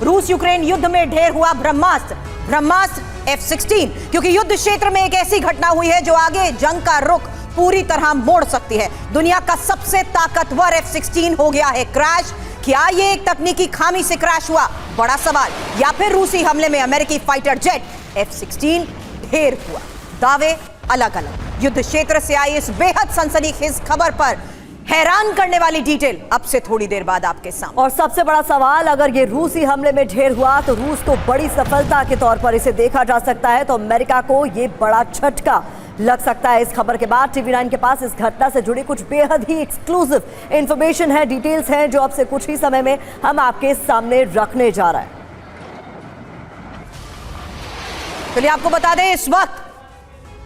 रूस यूक्रेन युद्ध में ढेर हुआ ब्रह्मास्त्र F-16, क्योंकि युद्ध क्षेत्र में एक ऐसी घटना हुई है जो आगे जंग का रुख पूरी तरह मोड़ सकती है। दुनिया का सबसे ताकतवर F-16 हो गया है क्रैश। क्या यह एक तकनीकी खामी से क्रैश हुआ, बड़ा सवाल, या फिर रूसी हमले में अमेरिकी फाइटर जेट F-16 ढेर हुआ? दावे अलग अलग। युद्ध क्षेत्र से आई इस बेहद सनसनीखेज खबर पर हैरान करने वाली डिटेल अब से थोड़ी देर बाद आपके सामने। और सबसे बड़ा सवाल, अगर ये रूसी हमले में ढेर हुआ तो रूस को बड़ी सफलता के तौर पर इसे देखा जा सकता है, तो अमेरिका को ये बड़ा झटका लग सकता है। इस खबर के बाद TV9 के पास इस घटना से जुड़ी कुछ बेहद ही एक्सक्लूसिव इंफॉर्मेशन है, डिटेल्स हैं, जो अब से कुछ ही समय में हम आपके सामने रखने जा रहे हैं। चलिए आपको बता दें, इस वक्त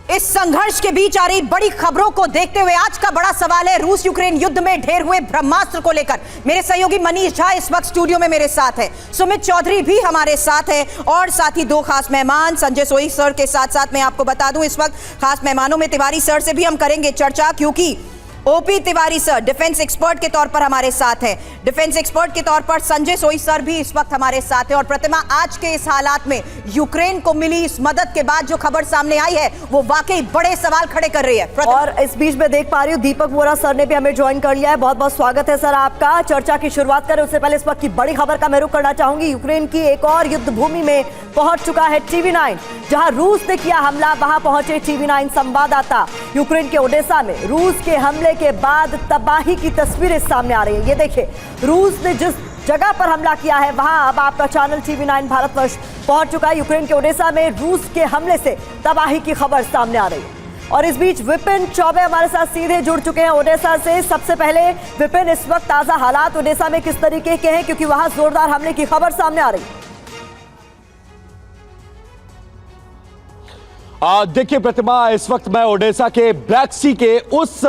इस संघर्ष के बीच आ रही बड़ी खबरों को देखते हुए आज का बड़ा सवाल है रूस यूक्रेन युद्ध में ढेर हुए ब्रह्मास्त्र को लेकर। मेरे सहयोगी मनीष झा इस वक्त स्टूडियो में मेरे साथ है, सुमित चौधरी भी हमारे साथ है, और साथ ही दो खास मेहमान संजय सोई सर के साथ साथ मैं आपको बता दूं इस वक्त खास मेहमानों में तिवारी सर से भी हम करेंगे चर्चा, क्योंकि OP Tiwari sir defence expert के तौर पर हमारे साथ हैं। डिफेंस एक्सपर्ट के तौर पर संजय सोई सर भी इस वक्त हमारे साथ हैं। और प्रतिमा, आज के इस हालात में यूक्रेन को मिली इस मदद के बाद जो खबर सामने आई है वो वाकई बड़े सवाल खड़े कर रही है। और इस बीच में देख पा रही हूँ दीपक वोरा सर ने भी हमें ज्वाइन कर लिया है। बहुत बहुत स्वागत है सर आपका। चर्चा की शुरुआत करें उससे पहले इस वक्त की बड़ी खबर का मैं रुख करना चाहूंगी। यूक्रेन की एक और युद्ध भूमि में पहुंच चुका है TV9। जहां रूस ने किया हमला, वहां पहुंचे TV9 संवाददाता। यूक्रेन के ओडेसा में रूस के हमले के बाद तबाही की तस्वीरें सामने आ रही है। ये देखिए, रूस ने जिस जगह पर हमला किया है वहां अब आपका चैनल TV9 भारतवर्ष पहुंच चुका है। यूक्रेन के ओडेसा में रूस के हमले से तबाही की खबर सामने आ रही है। और इस बीच विपिन चौबे हमारे साथ सीधे जुड़ चुके हैं ओडेसा से। सबसे पहले विपिन, इस वक्त ताजा हालात ओडेसा में किस तरीके के हैं, क्योंकि वहां जोरदार हमले की खबर सामने आ रही है। देखिए प्रतिमा, इस वक्त मैं ओडेसा के ब्लैक सी के उस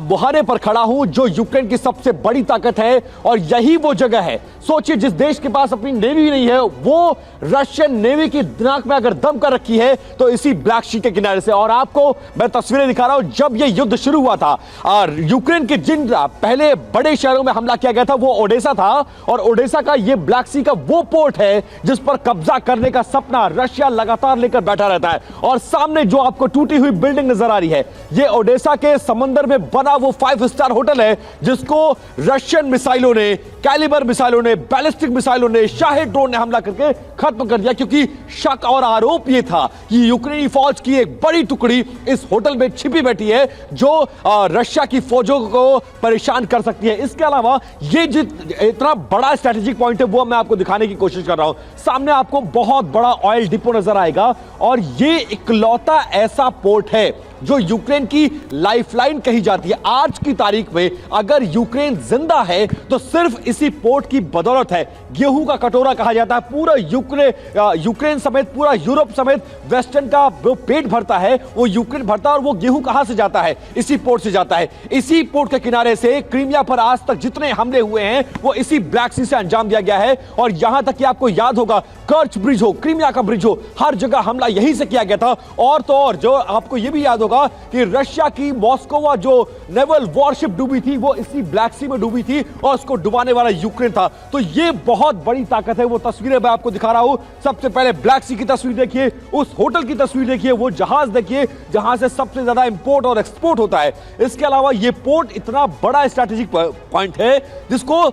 मुहाने पर खड़ा हूं जो यूक्रेन की सबसे बड़ी ताकत है, और यही वो जगह है। सोचिए, जिस देश के पास अपनी नेवी नहीं है वो रशियन नेवी की दिमाग में अगर दम कर रखी है तो इसी ब्लैक सी के किनारे से। और आपको मैं तस्वीरें दिखा रहा हूं, जब यह युद्ध शुरू हुआ था यूक्रेन के जिन पहले बड़े शहरों में हमला किया गया था वो ओडेसा था, और ओडेसा का ये ब्लैक सी का वो पोर्ट है जिस पर कब्जा करने का सपना रशिया लगातार लेकर बैठा रहता है। और सामने जो आपको टूटी हुई बिल्डिंग नजर आ रही है, ये ओडेसा के समंदर में बना वो 5 स्टार होटल है जिसको रशियन मिसाइलों ने, कैलिबर मिसाइलों ने, बैलिस्टिक मिसाइलों ने, शाहिद ड्रोन ने हमला करके खत्म कर दिया, क्योंकि शक और आरोप ये था कि यूक्रेनी फौज की एक बड़ी टुकड़ी इस होटल में छिपी बैठी है जो रशिया की फौजों को परेशान कर सकती है। इसके अलावा ये इतना बड़ा स्ट्रेटेजिक पॉइंट है वो मैं आपको दिखाने की कोशिश कर रहा हूं। सामने आपको बहुत बड़ा ऑयल डिपो नजर आएगा, और ये इकलौता ऐसा पोर्ट है जो यूक्रेन की लाइफलाइन कही जाती है। आज की तारीख में अगर यूक्रेन जिंदा है तो सिर्फ इसी पोर्ट की बदौलत है। गेहूं का कटोरा कहा जाता है, पूरा यूक्रेन समेत पूरा यूरोप समेत वेस्टर्न का जो पेट भरता है वो यूक्रेन भरता है। और वो गेहूं कहां से जाता है? इसी पोर्ट से जाता है। इसी पोर्ट के किनारे से क्रीमिया पर आज तक जितने हमले हुए हैं वो इसी ब्लैक सी से अंजाम दिया गया है। और यहां तक कि आपको याद होगा, कर्च ब्रिज हो, क्रीमिया का ब्रिज हो, हर जगह हमला यहीं से किया गया था। और तो और जो आपको यह भी याद होगा कि रशिया की मॉस्कोवा जो नेवल वॉरशिप डूबी थी वो इसी ब्लैक सी में डूबी थी, और उसको डुबाने वाला यूक्रेन था। तो ये बहुत बड़ी ताकत है। वो तस्वीरें मैं आपको दिखा रहा हूं। सबसे पहले ब्लैक सी की तस्वीर देखिए, उस होटल की तस्वीर देखिए, वो जहाज देखिए जहां से सबसे ज्यादा इंपोर्ट और एक्सपोर्ट होता है। इसके अलावा ये पोर्ट इतना बड़ा स्ट्रैटेजिक पॉइंट है जिसको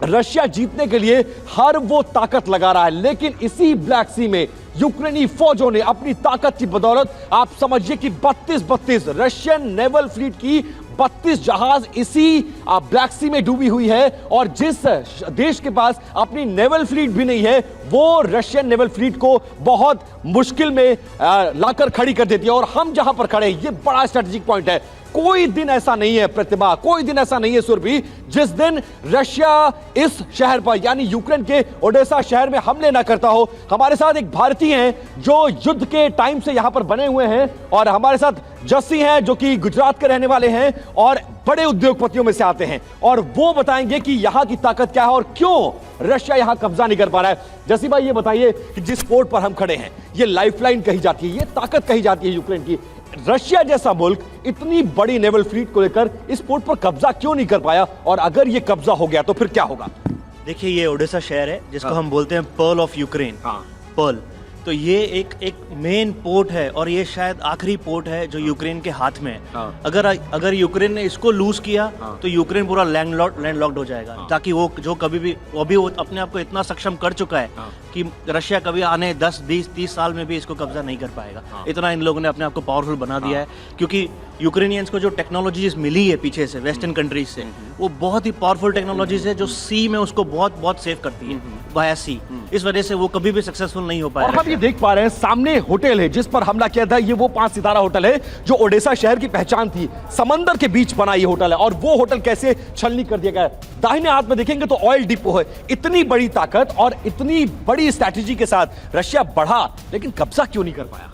रशिया जीतने के लिए हर वो ताकत लगा रहा है। लेकिन इसी ब्लैक सी में यूक्रेनी फौजों ने अपनी ताकत की बदौलत, आप समझिए कि 32 रशियन नेवल फ्लीट की 32 जहाज इसी ब्लैक सी में डूबी हुई है। और जिस देश के पास अपनी नेवल फ्लीट भी नहीं है वो रशियन नेवल फ्लीट को बहुत मुश्किल में लाकर खड़ी कर देती है। और हम जहां पर खड़े हैं ये बड़ा स्ट्रेटेजिक पॉइंट है। कोई दिन ऐसा नहीं है प्रतिभा, कोई दिन ऐसा नहीं है सुरभि, जिस दिन रशिया इस शहर पर यानी यूक्रेन के ओडेसा शहर में हमले ना करता हो। हमारे साथ एक भारतीय हैं जो युद्ध के टाइम से यहां पर बने हुए हैं, और हमारे साथ जस्सी हैं जो कि गुजरात के रहने वाले हैं और बड़े उद्योगपतियों में से आते हैं, और वो बताएंगे कि यहां की ताकत क्या है और क्यों रशिया यहां कब्जा नहीं कर पा रहा है। जस्सी भाई, ये बताइए कि जिस पोर्ट पर हम खड़े हैं ये लाइफलाइन कही जाती है, ये ताकत कही जाती है यूक्रेन की, रशिया जैसा मुल्क इतनी बड़ी नेवल फ्लीट को लेकर इस पोर्ट पर कब्जा क्यों नहीं कर पाया, और अगर ये कब्जा हो गया तो फिर क्या होगा? देखिए ये ओडेसा शहर है जिसको हम बोलते हैं पर्ल ऑफ यूक्रेन। पर्ल, तो ये एक मेन पोर्ट है और ये शायद आखिरी पोर्ट है जो यूक्रेन के हाथ में है। अगर यूक्रेन ने इसको लूज किया तो यूक्रेन पूरा लैंडलॉक्ड हो जाएगा, ताकि वो जो कभी भी वो अपने आप को इतना सक्षम कर चुका है कि रशिया कभी आने 10, 20, 30 साल में भी इसको कब्जा नहीं कर पाएगा। इतना इन लोगों ने अपने आप को पावरफुल बना दिया है, क्योंकि यूक्रेनियंस को जो टेक्नोलॉजीज मिली है पीछे से वेस्टर्न कंट्रीज से, वो बहुत ही पावरफुल टेक्नोलॉजीज है जो सी में उसको बहुत बहुत सेव करती है वाया सी। इस वजह से वो कभी भी सक्सेसफुल नहीं हो पाया। और हम ये देख पा रहे हैं सामने होटल है जिस पर हमला किया था, ये वो 5 सितारा होटल है जो ओडेसा शहर की पहचान थी। समंदर के बीच बना ये होटल है और वो होटल कैसे छलनी कर दिया गया। दाहिने हाथ में देखेंगे तो ऑयल डिपो है। इतनी बड़ी ताकत और इतनी बड़ी स्ट्रैटेजी के साथ रशिया बढ़ा, लेकिन कब्जा क्यों नहीं कर पाया?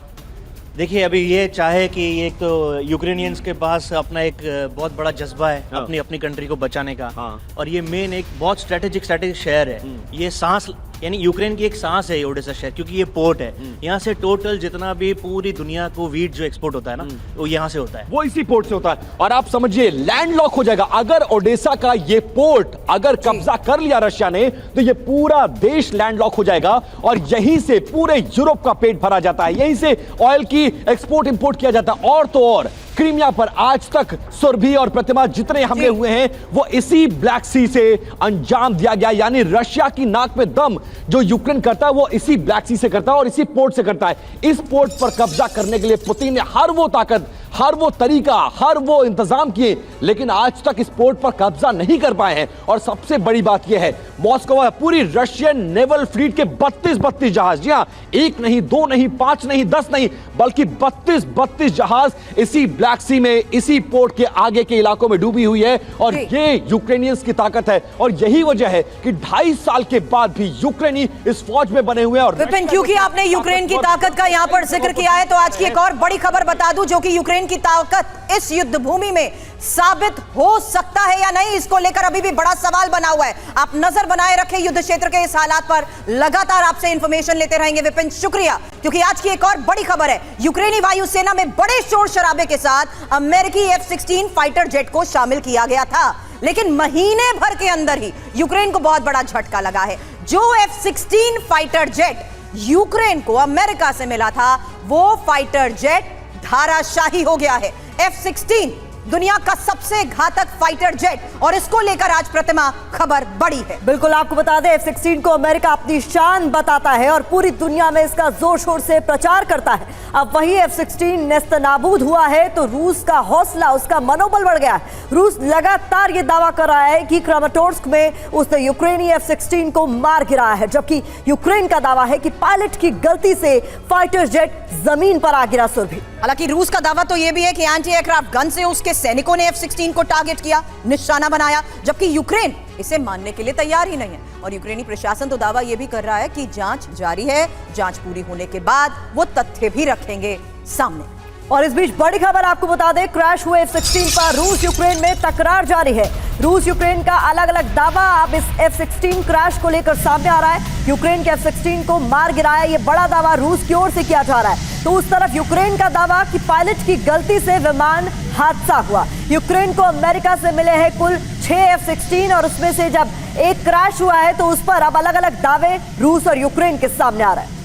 देखिए अभी ये चाहे कि एक तो यूक्रेनियंस के पास अपना एक बहुत बड़ा जज्बा है अपनी कंट्री को बचाने का, और ये मेन एक बहुत स्ट्रेटेजिक शहर है। ये सांस, यानी यूक्रेन की एक सांस है ये ओडेसा शहर, क्योंकि ये पोर्ट है। यहाँ से टोटल जितना भी पूरी दुनिया को वीट जो एक्सपोर्ट होता है ना, वो यहाँ से होता है, वो इसी पोर्ट से होता है। और आप समझिए लैंडलॉक हो जाएगा अगर ओडेसा का ये पोर्ट अगर कब्जा कर लिया रशिया ने, तो ये पूरा देश लैंडलॉक हो जाएगा और यहीं से पूरे यूरोप का पेट भरा जाता है। यहीं से ऑयल की एक्सपोर्ट इंपोर्ट किया जाता है। और तो और क्रीमिया पर आज तक सुरभि और प्रतिमा जितने हमले हुए हैं वो इसी ब्लैक सी से अंजाम दिया गया। यानी रशिया की नाक में दम जो यूक्रेन करता है वो इसी ब्लैक सी से करता है और इसी पोर्ट से करता है। इस पोर्ट पर कब्जा करने के लिए पुतिन ने हर वो ताकत, हर वो तरीका, हर वो इंतजाम किए, लेकिन आज तक इस पोर्ट पर कब्जा नहीं कर पाए हैं। और सबसे बड़ी बात यह है, मॉस्को पूरी रशियन नेवल फ्लीट के 32 जहाज, जी हां, 1 नहीं, 2 नहीं, 5 नहीं, 10 नहीं, बल्कि 32 जहाज इसी ब्लैक सी में, इसी पोर्ट के आगे के इलाकों में डूबी हुई है। और ये यूक्रेनियंस की ताकत है और यही वजह है कि 2.5 साल के बाद भी यूक्रेनी इस फौज में बने हुए हैं। और विपिन, क्योंकि आपने यूक्रेन की ताकत का यहां पर जिक्र किया है, तो आज की एक और बड़ी खबर बता दूं, जो कि यूक्रेन की ताकत इस युद्ध भूमि में साबित हो सकता है या नहीं, इसको लेकर अभी भी बड़ा सवाल बना हुआ है। आप नजर बनाए रखें युद्ध क्षेत्र के इस हालात पर, लगातार आपसे इंफॉर्मेशन लेते रहेंगे विपिन, शुक्रिया। क्योंकि आज की एक और बड़ी खबर है, यूक्रेनी वायुसेना में बड़े शोर शराबे के साथ अमेरिकी F-16 फाइटर जेट को शामिल किया गया था, लेकिन महीने भर के अंदर ही यूक्रेन को बहुत बड़ा झटका लगा है। जो F-16 फाइटर जेट यूक्रेन को अमेरिका से मिला था, वो फाइटर जेट धाराशाही हो गया है। F-16 दुनिया का सबसे घातक फाइटर जेट, और इसको लेकर आज प्रतिमा खबर बड़ी है। बिल्कुल, आपको बता दें F-16 को अमेरिका अपनी शान बताता है और पूरी दुनिया में इसका जोर शोर से प्रचार करता है। अब वही F-16 नेस्तनाबूद हुआ है तो रूस का हौसला, उसका मनोबल बढ़ गया है। रूस लगातार ये दावा कर रहा है कि क्रामाटोर्स्क में उसने यूक्रेनी F-16 को मार गिराया है, जबकि यूक्रेन का दावा है कि पायलट की गलती से फाइटर जेट जमीन पर आ गिरा। सुरभि, हालांकि रूस का दावा तो यह भी है कि एंटी एयरक्राफ्ट गन से उसके सैनिकों ने F-16 को टारगेट किया, निशाना बनाया, जबकि यूक्रेन इसे मानने के लिए तैयार ही नहीं है। और यूक्रेनी प्रशासन तो दावा यह भी कर रहा है कि जांच जारी है, जांच पूरी होने के बाद वो तथ्य भी रखेंगे सामने। और इस बीच बड़ी खबर आपको बता दें, क्रैश हुए F-16 पर रूस यूक्रेन में तकरार जारी है। रूस यूक्रेन का अलग अलग दावा अब इस F-16 क्रैश को लेकर सामने आ रहा है। यूक्रेन के F-16 को मार गिराया, ये बड़ा दावा रूस की ओर से किया जा रहा है। तो उस तरफ यूक्रेन का दावा कि पायलट की गलती से विमान हादसा हुआ। यूक्रेन को अमेरिका से मिले हैं कुल 6 F-16 और उसमें से जब एक क्रैश हुआ है तो उस पर अब अलग अलग दावे रूस और यूक्रेन के सामने आ रहे हैं।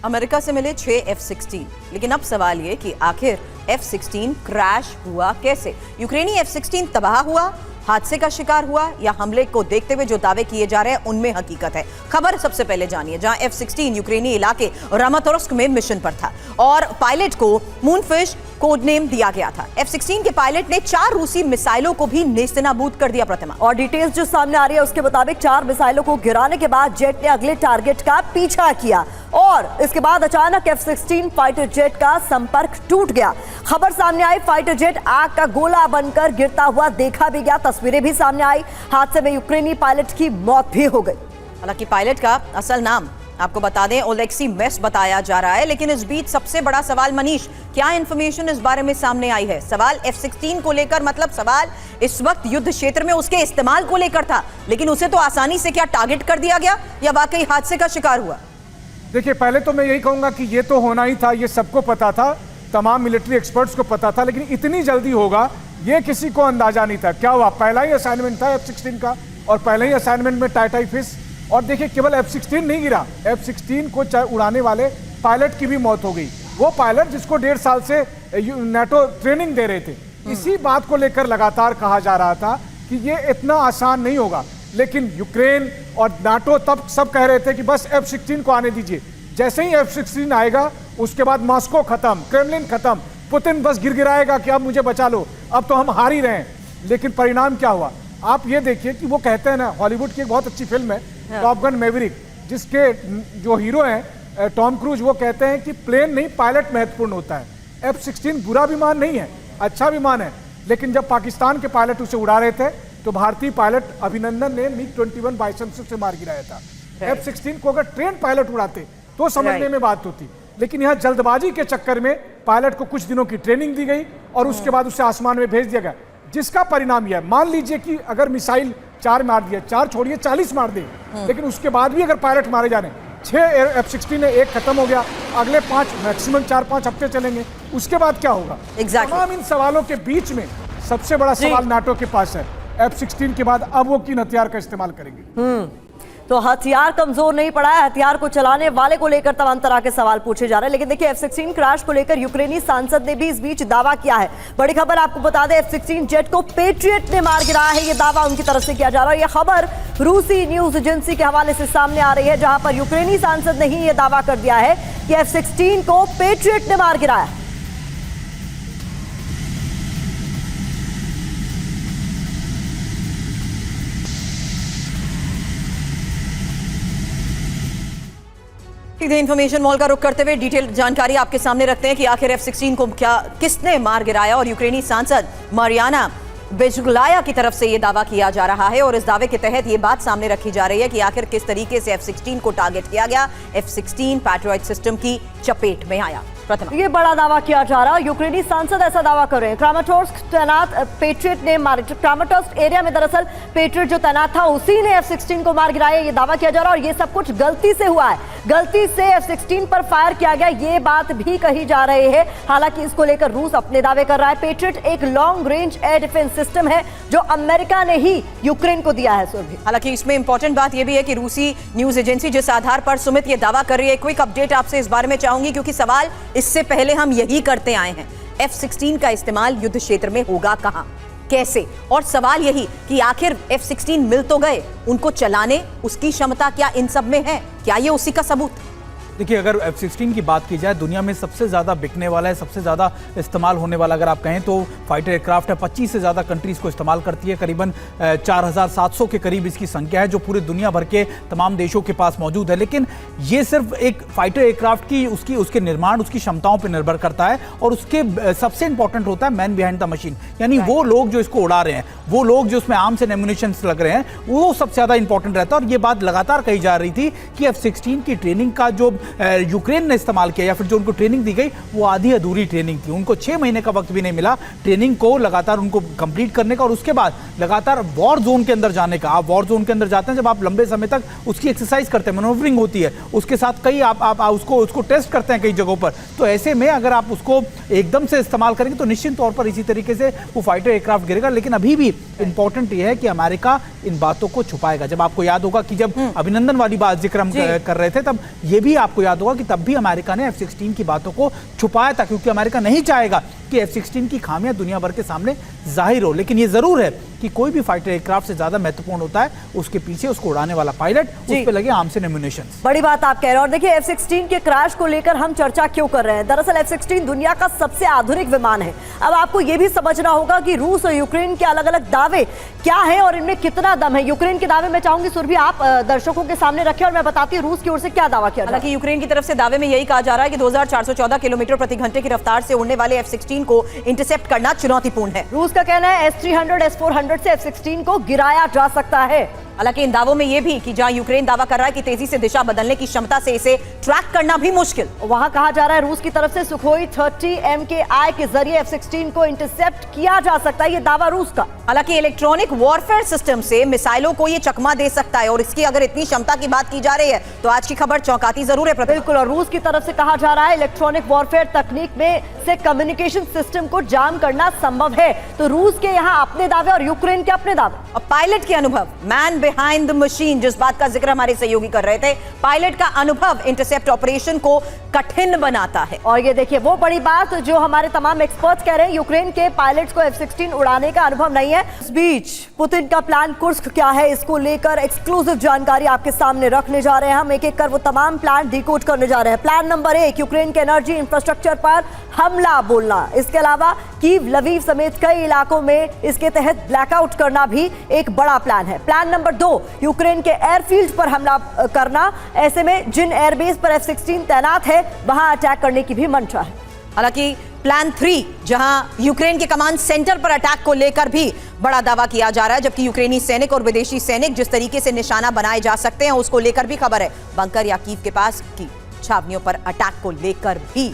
अमेरिका से मिले 6 F-16, लेकिन अब सवाल ये कि आखिर F-16 क्रैश हुआ कैसे? यूक्रेनी F-16 तबाह हुआ, हादसे का शिकार हुआ, या हमले को देखते हुए जो दावे किए जा रहे हैं उनमें हकीकत है? खबर सबसे पहले जानिए, जहां F-16 यूक्रेनी इलाके रामातोर्स्क में मिशन पर था और पायलट को मूनफिश कोड नेम दिया गया था। F-16 के पायलट ने 4 रूसी मिसाइलों को भी नेस्तनाबूद कर दिया। प्रतिमा, और डिटेल्स जो सामने आ रही है उसके मुताबिक 4 मिसाइलों को गिराने के बाद जेट ने अगले टारगेट का पीछा किया और इसके बाद अचानक F-16 फाइटर जेट का संपर्क टूट गया। खबर सामने आई, फाइटर जेट आग का गोला बनकर गिरता हुआ देखा भी गया, तस्वीरें भी सामने आई। हादसे में यूक्रेनी पायलट की मौत भी हो गई। हालांकि पायलट का असल नाम आपको बता दें ओलेक्सी मेस बताया जा रहा है, लेकिन इस बीच सबसे बड़ा सवाल, मनीष, क्या इंफॉर्मेशन इस बारे में सामने आई है? सवाल F-16 को लेकर, मतलब सवाल इस वक्त युद्ध क्षेत्र में उसके इस्तेमाल को लेकर था, लेकिन उसे तो आसानी से क्या टारगेट कर दिया गया या वाकई हादसे का शिकार हुआ? देखिए, पहले तो मैं यही कहूंगा कि ये तो होना ही था, ये सबको पता था। तमाम मिलिट्री एक्सपर्ट्स को पता था, लेकिन इतनी जल्दी होगा ये किसी को अंदाजा नहीं था। क्या हुआ, पहला ही असाइनमेंट था F-16 का, और पहले ही असाइनमेंट में टाई फिश। और देखिए केवल F-16 नहीं गिरा, F-16 को उड़ाने वाले पायलट की भी मौत हो गई। वो पायलट जिसको 1.5 साल से नाटो ट्रेनिंग दे रहे थे। इसी बात को लेकर लगातार कहा जा रहा था कि ये इतना आसान नहीं होगा, लेकिन यूक्रेन और नाटो तब सब कह रहे थे कि बस F-16 को आने दीजिए। जैसे ही F-16 आएगा उसके बाद मॉस्को खत्म, क्रेमलिन खत्म, पुतिन बस गिड़गिड़ाएगा कि अब मुझे बचा लो, अब तो हम हार ही रहे हैं। लेकिन परिणाम क्या हुआ, आप ये देखिए कि वो कहते हैं ना, हॉलीवुड की एक बहुत अच्छी फिल्म है टॉप गन मैवरिक, जिसके जो हीरो हैं टॉम क्रूज, वो कहते हैं कि प्लेन नहीं पायलट महत्वपूर्ण होता है। F-16 बुरा विमान नहीं है, अच्छा विमान है, लेकिन जब पाकिस्तान के पायलट उसे उड़ा रहे थे तो भारतीय पायलट अभिनंदन ने MiG-21 बाइसन से मार गिराया था। F-16 को अगर ट्रेन पायलट उड़ाते तो समझने में बात होती, लेकिन यहाँ जल्दबाजी के चक्कर में पायलट को कुछ दिनों की ट्रेनिंग दी गई और उसके बाद उसे आसमान में भेज दिया गया, जिसका परिणाम यह है, मान लीजिए कि अगर मिसाइल 4 मार दिया, 4 छोड़िए 40 मार दे, लेकिन उसके बाद भी अगर पायलट मारे जाने, 6 F-16 है, 1 खत्म हो गया, अगले 5 मैक्सिमम 4-5 हफ्ते चलेंगे, उसके बाद क्या होगा? तमाम इन सवालों के बीच में सबसे बड़ा सवाल नाटो के पास है, F-16 के बाद अब वो किन हथियार का इस्तेमाल करेंगे? तो हथियार कमजोर नहीं पड़ा है, हथियार को चलाने वाले को लेकर तमाम तरह के सवाल पूछे जा रहे हैं। लेकिन देखिए F-16 क्रैश को लेकर यूक्रेनी सांसद ने भी इस बीच दावा किया है। बड़ी खबर आपको बता दें, F-16 जेट को पेट्रियट ने मार गिराया है, ये दावा उनकी तरफ से किया जा रहा है। यह खबर रूसी न्यूज एजेंसी के हवाले से सामने आ रही है, जहां पर यूक्रेनी सांसद ने ही यह दावा कर दिया है कि F-16 को पेट्रियट ने मार गिराया। सीधे इन्फॉर्मेशन मॉल का रुख करते हुए डिटेल जानकारी आपके सामने रखते हैं कि आखिर F-16 को किसने मार गिराया, और यूक्रेनी सांसद मारियाना बेजुगलाया की तरफ से यह दावा किया जा रहा है। और इस दावे के तहत यह बात सामने रखी जा रही है कि आखिर किस तरीके से F-16 को टारगेट किया गया, F-16 पैट्रियट सिस्टम की चपेट में आया। ये बड़ा दावा किया जा रहा है, यूक्रेनी सांसद ऐसा दावा कर रहे हैं। क्रामाटोर्स्क तैनात पेट्रियट ने मारे, क्रामाटोर्स्क एरिया में दरअसल पेट्रियट जो तैनात था उसी ने F-16 को मार गिराया, ये दावा किया जा रहा है। और ये सब कुछ गलती से हुआ है, गलती से F-16 पर फायर किया गया, ये बात भी कही जा रही है। हालांकि इसको लेकर रूस अपने दावे कर रहा है। पेट्रियट एक long range air defence system है जो अमेरिका ने ही यूक्रेन को दिया है। सुरभि, हालांकि इसमें इंपॉर्टेंट बात यह भी है कि रूसी न्यूज एजेंसी जिस आधार पर सुमित ये दावा कर रही है, क्विक अपडेट आपसे इस बारे में चाहूंगी, क्योंकि सवाल इससे पहले हम यही करते आए हैं, F-16 का इस्तेमाल युद्ध क्षेत्र में होगा कहां, कैसे, और सवाल यही कि आखिर F-16 मिल तो गए, उनको चलाने उसकी क्षमता क्या इन सब में है, क्या ये उसी का सबूत? देखिए, अगर F-16 की बात की जाए, दुनिया में सबसे ज़्यादा बिकने वाला है, सबसे ज़्यादा इस्तेमाल होने वाला अगर आप कहें तो फाइटर एयरक्राफ्ट है। 25 से ज़्यादा कंट्रीज़ को इस्तेमाल करती है, करीबन 4700 के करीब इसकी संख्या है जो पूरे दुनिया भर के तमाम देशों के पास मौजूद है। लेकिन ये सिर्फ एक फाइटर एयरक्राफ्ट की उसके निर्माण, उसकी क्षमताओं पर निर्भर करता है, और उसके सबसे इंपॉर्टेंट होता है मैन बिहाइंड द मशीन, यानी वो लोग जो इसको उड़ा रहे हैं, वो लोग जो उसमें आर्म्स एंड एम्युनिशन लग रहे हैं, वो सबसे ज़्यादा इंपॉर्टेंट रहता है। और ये बात लगातार कही जा रही थी कि F-16 की ट्रेनिंग का जो यूक्रेन ने इस्तेमाल किया या फिर जो उनको ट्रेनिंग दी गई, वो आधी अधूरी ट्रेनिंग थी। उनको 6 महीने का वक्त भी नहीं मिला ट्रेनिंग को लगातार उनको कंप्लीट करने का, और उसके बाद लगातार वॉर जोन के अंदर जाने का। आप वॉर जोन के अंदर जाते हैं जब आप लंबे समय तक उसकी एक्सरसाइज करते हैं, मैनोवरिंग होती है, उसके साथ कई आप उसको टेस्ट करते हैं कई जगहों पर। तो ऐसे में अगर आप उसको एकदम से इस्तेमाल करेंगे तो निश्चित तौर पर इसी तरीके से वो फाइटर एयरक्राफ्ट गिरेगा। लेकिन अभी भी इंपॉर्टेंट यह है कि अमेरिका इन बातों को छुपाएगा। जब आपको याद होगा कि जब अभिनंदन वाली बात जिक्र हम कर रहे थे, तब ये भी आपको याद होगा कि तब भी अमेरिका ने F-16 की बातों को छुपाया था, क्योंकि अमेरिका नहीं चाहेगा कि F-16 की खामियां दुनिया भर के सामने जाहिर हो। लेकिन ये जरूर है कि कोई भी फाइटर एयरक्राफ्ट से ज्यादा महत्वपूर्ण होता है उसके पीछे उसको उड़ाने वाला पायलट, उस पे लगे आर्म्स एंड एम्युनिशन। बड़ी बात आप कह रहे हैं। और देखिए F-16 के क्रैश को लेकर हम चर्चा क्यों कर रहे हैं, दरअसल F-16 दुनिया का सबसे आधुनिक विमान है। अब आपको यह भी समझना होगा कि रूस और यूक्रेन के अलग अलग दावे क्या है और इनमें कितना दम है। यूक्रेन के दावे मैं चाहूंगी सुरभि आप दर्शकों के सामने रखें और मैं बताती हूँ रूस की ओर से क्या दावा किया। हालांकि यूक्रेन की तरफ से दावे में यही कहा जा रहा है कि 2414 किलोमीटर प्रति घंटे की रफ्तार से उड़ने वाले F-16 को इंटरसेप्ट करना चुनौतीपूर्ण है। रूस का कहना है S-300 S-400 से F-16 को गिराया जा सकता है। हालांकि इन दावों में यह भी कि जहां यूक्रेन दावा कर रहा है कि तेजी से दिशा बदलने की क्षमता से इसे ट्रैक करना भी मुश्किल। वहां कहा जा रहा है रूस की तरफ से सुखोई 30 MKI के जरिए F-16 को इंटरसेप्ट किया जा सकता है, ये दावा रूस का। हालांकि इलेक्ट्रॉनिक वॉरफेयर सिस्टम से मिसाइलों को ये चकमा दे सकता है और इसकी अगर इतनी क्षमता की बात की जा रही है तो आज की खबर चौंकाती जरूर है। बिल्कुल, और रूस की तरफ से कहा जा रहा है इलेक्ट्रॉनिक वॉरफेयर तकनीक में से कम्युनिकेशन सिस्टम को जाम करना संभव है। तो रूस के यहाँ अपने दावे और यूक्रेन के अपने दावे। और पायलट के अनुभव, मैन बिहाइंड द मशीन, जिस बात का जिक्र हमारे सहयोगी कर रहे थे, पायलट का अनुभव इंटरसेप्ट ऑपरेशन को कठिन बनाता है। और ये देखिए वो बड़ी बात जो हमारे तमाम एक्सपर्ट्स कह रहे हैं, यूक्रेन के पायलट्स को F-16 उड़ाने का अनुभव नहीं है। इस बीच पुतिन का प्लान कुर्स्क क्या है, इसको लेकर एक्सक्लूसिव जानकारी आपके सामने रखने जा रहे हैं हम। एक एक कर वो तमाम प्लान डिकोड करने जा रहे हैं। प्लान नंबर 1, यूक्रेन के एनर्जी इंफ्रास्ट्रक्चर पर हमला बोलना। इसके अलावा कीव, लवीव समेत कई इलाकों में इसके तहत ब्लैकआउट करना भी एक बड़ा प्लान है। प्लान नंबर 2, यूक्रेन के एयरफील्ड पर हमला करना। ऐसे में जिन एयरबेस पर F-16 तैनात है वहां अटैक करने की भी मंशा है। हालांकि प्लान 3, जहां यूक्रेन के कमांड सेंटर पर अटैक को लेकर भी बड़ा दावा किया जा रहा है, जबकि यूक्रेनी सैनिक और विदेशी सैनिक जिस तरीके से निशाना बनाए जा सकते हैं उसको लेकर भी खबर है। बंकर या कीव के पास की छावनियों पर अटैक को लेकर भी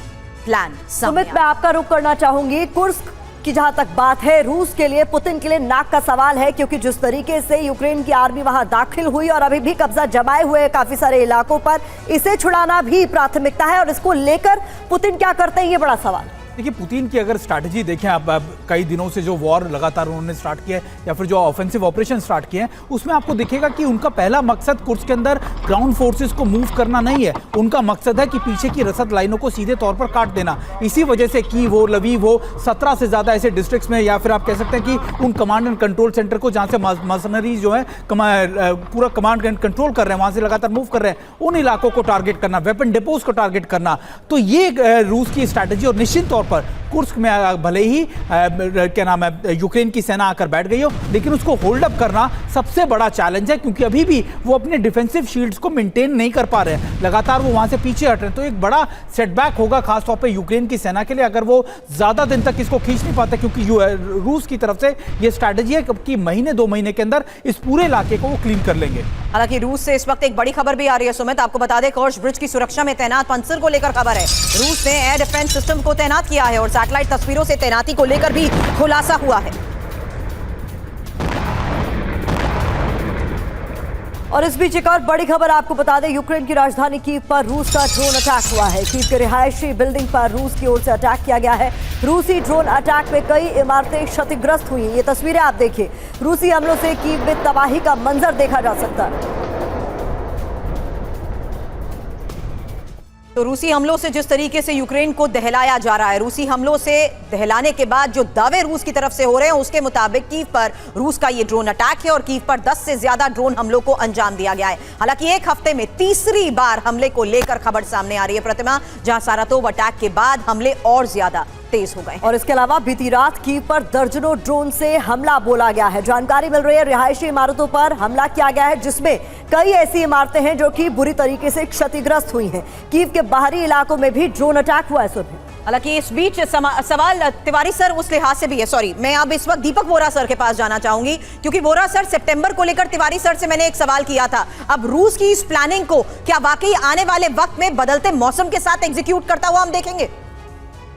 प्लान। सुमित, मैं आपका रुख करना चाहूंगी कुर्स्क की। जहां तक बात है रूस के लिए, पुतिन के लिए नाक का सवाल है, क्योंकि जिस तरीके से यूक्रेन की आर्मी वहां दाखिल हुई और अभी भी कब्जा जमाए हुए काफी सारे इलाकों पर, इसे छुड़ाना भी प्राथमिकता है। और इसको लेकर पुतिन क्या करते हैं, ये बड़ा सवाल। देखिए, पुतिन की अगर स्ट्रैटेजी देखें आप, कई दिनों से जो वॉर लगातार उन्होंने स्टार्ट किया है या फिर जो ऑफेंसिव ऑपरेशन स्टार्ट किए हैं, उसमें आपको दिखेगा कि उनका पहला मकसद कुर्स्क के अंदर ग्राउंड फोर्सेस को मूव करना नहीं है। उनका मकसद है कि पीछे की रसद लाइनों को सीधे तौर पर काट देना। इसी वजह से कीव हो, लवीव हो, 17 से ज़्यादा ऐसे डिस्ट्रिक्ट्स में, या फिर आप कह सकते हैं कि उन कमांड एंड कंट्रोल सेंटर को जहाँ से मर्सनरीज जो है पूरा कमांड एंड कंट्रोल कर रहे हैं, वहाँ से लगातार मूव कर रहे हैं, उन इलाकों को टारगेट करना, वेपन डिपोज को टारगेट करना। तो ये रूस की स्ट्रैटेजी। और निश्चित तौर पर कुर्स्क में भले ही क्या नाम है यूक्रेन की सेना आकर बैठ गई हो, लेकिन उसको होल्ड अप करना सबसे बड़ा चैलेंज है, क्योंकि अभी भी वो अपने डिफेंसिव शील्ड्स को मेंटेन नहीं कर पा रहे हैं, लगातार वो वहां से पीछे हट रहे हैं। तो एक बड़ा सेटबैक होगा खासतौर पे यूक्रेन की सेना के लिए, अगर वो ज्यादा दिन तक इसको खींच नहीं पाते, क्योंकि रूस की तरफ से ये स्ट्रैटेजी है कि महीने 2 महीने के अंदर इस पूरे इलाके को वो क्लीन कर लेंगे। हालांकि रूस से इस वक्त एक बड़ी खबर भी आ रही है सुमित, आपको बता दें कर्श ब्रिज की सुरक्षा में तैनात पंसर को लेकर खबर है। रूस ने एयर डिफेंस सिस्टम को तैनात किया है और सैटेलाइट तस्वीरों से तैनाती को लेकर भी खुलासा हुआ है। और इस बीच एक और बड़ी खबर आपको बता दें, यूक्रेन की राजधानी कीव पर रूस का ड्रोन अटैक हुआ है। कीव के रिहायशी बिल्डिंग पर रूस की ओर से अटैक किया गया है। रूसी ड्रोन अटैक में कई इमारतें क्षतिग्रस्त हुई। ये तस्वीरें आप देखिए, रूसी हमलों से कीव में तबाही का मंजर देखा जा सकता है। तो रूसी हमलों से जिस तरीके से यूक्रेन को दहलाया जा रहा है, रूसी हमलों से दहलाने के बाद जो दावे रूस की तरफ से हो रहे हैं उसके मुताबिक कीव पर रूस का ये ड्रोन अटैक है और कीव पर 10 से ज्यादा ड्रोन हमलों को अंजाम दिया गया है। हालांकि एक हफ्ते में तीसरी बार हमले को लेकर खबर सामने आ रही है प्रतिमा, जहां सारातोव अटैक के बाद हमले और ज्यादा तेज हो गए। और इसके अलावा बीती रात कीव पर दर्जनों ड्रोन से हमला बोला गया है। जानकारी मिल रही है रिहायशी इमारतों पर हमला किया गया है, जिसमें कई ऐसी इमारतें हैं जो कि बुरी तरीके से क्षतिग्रस्त हुई हैं। कीव के बाहरी इलाकों में भी ड्रोन अटैक हुआ है। सुनिए। हालांकि इस बीच सवाल तिवारी सर उस लिहाज से भी है, सॉरी मैं अब इस वक्त दीपक वोरा सर के पास जाना चाहूंगी, क्योंकि वोरा सर सितंबर को लेकर तिवारी सर से मैंने एक सवाल किया था। अब रूस की इस प्लानिंग को क्या वाकई आने वाले वक्त में बदलते मौसम के साथ एग्जीक्यूट करता हुआ हम देखेंगे?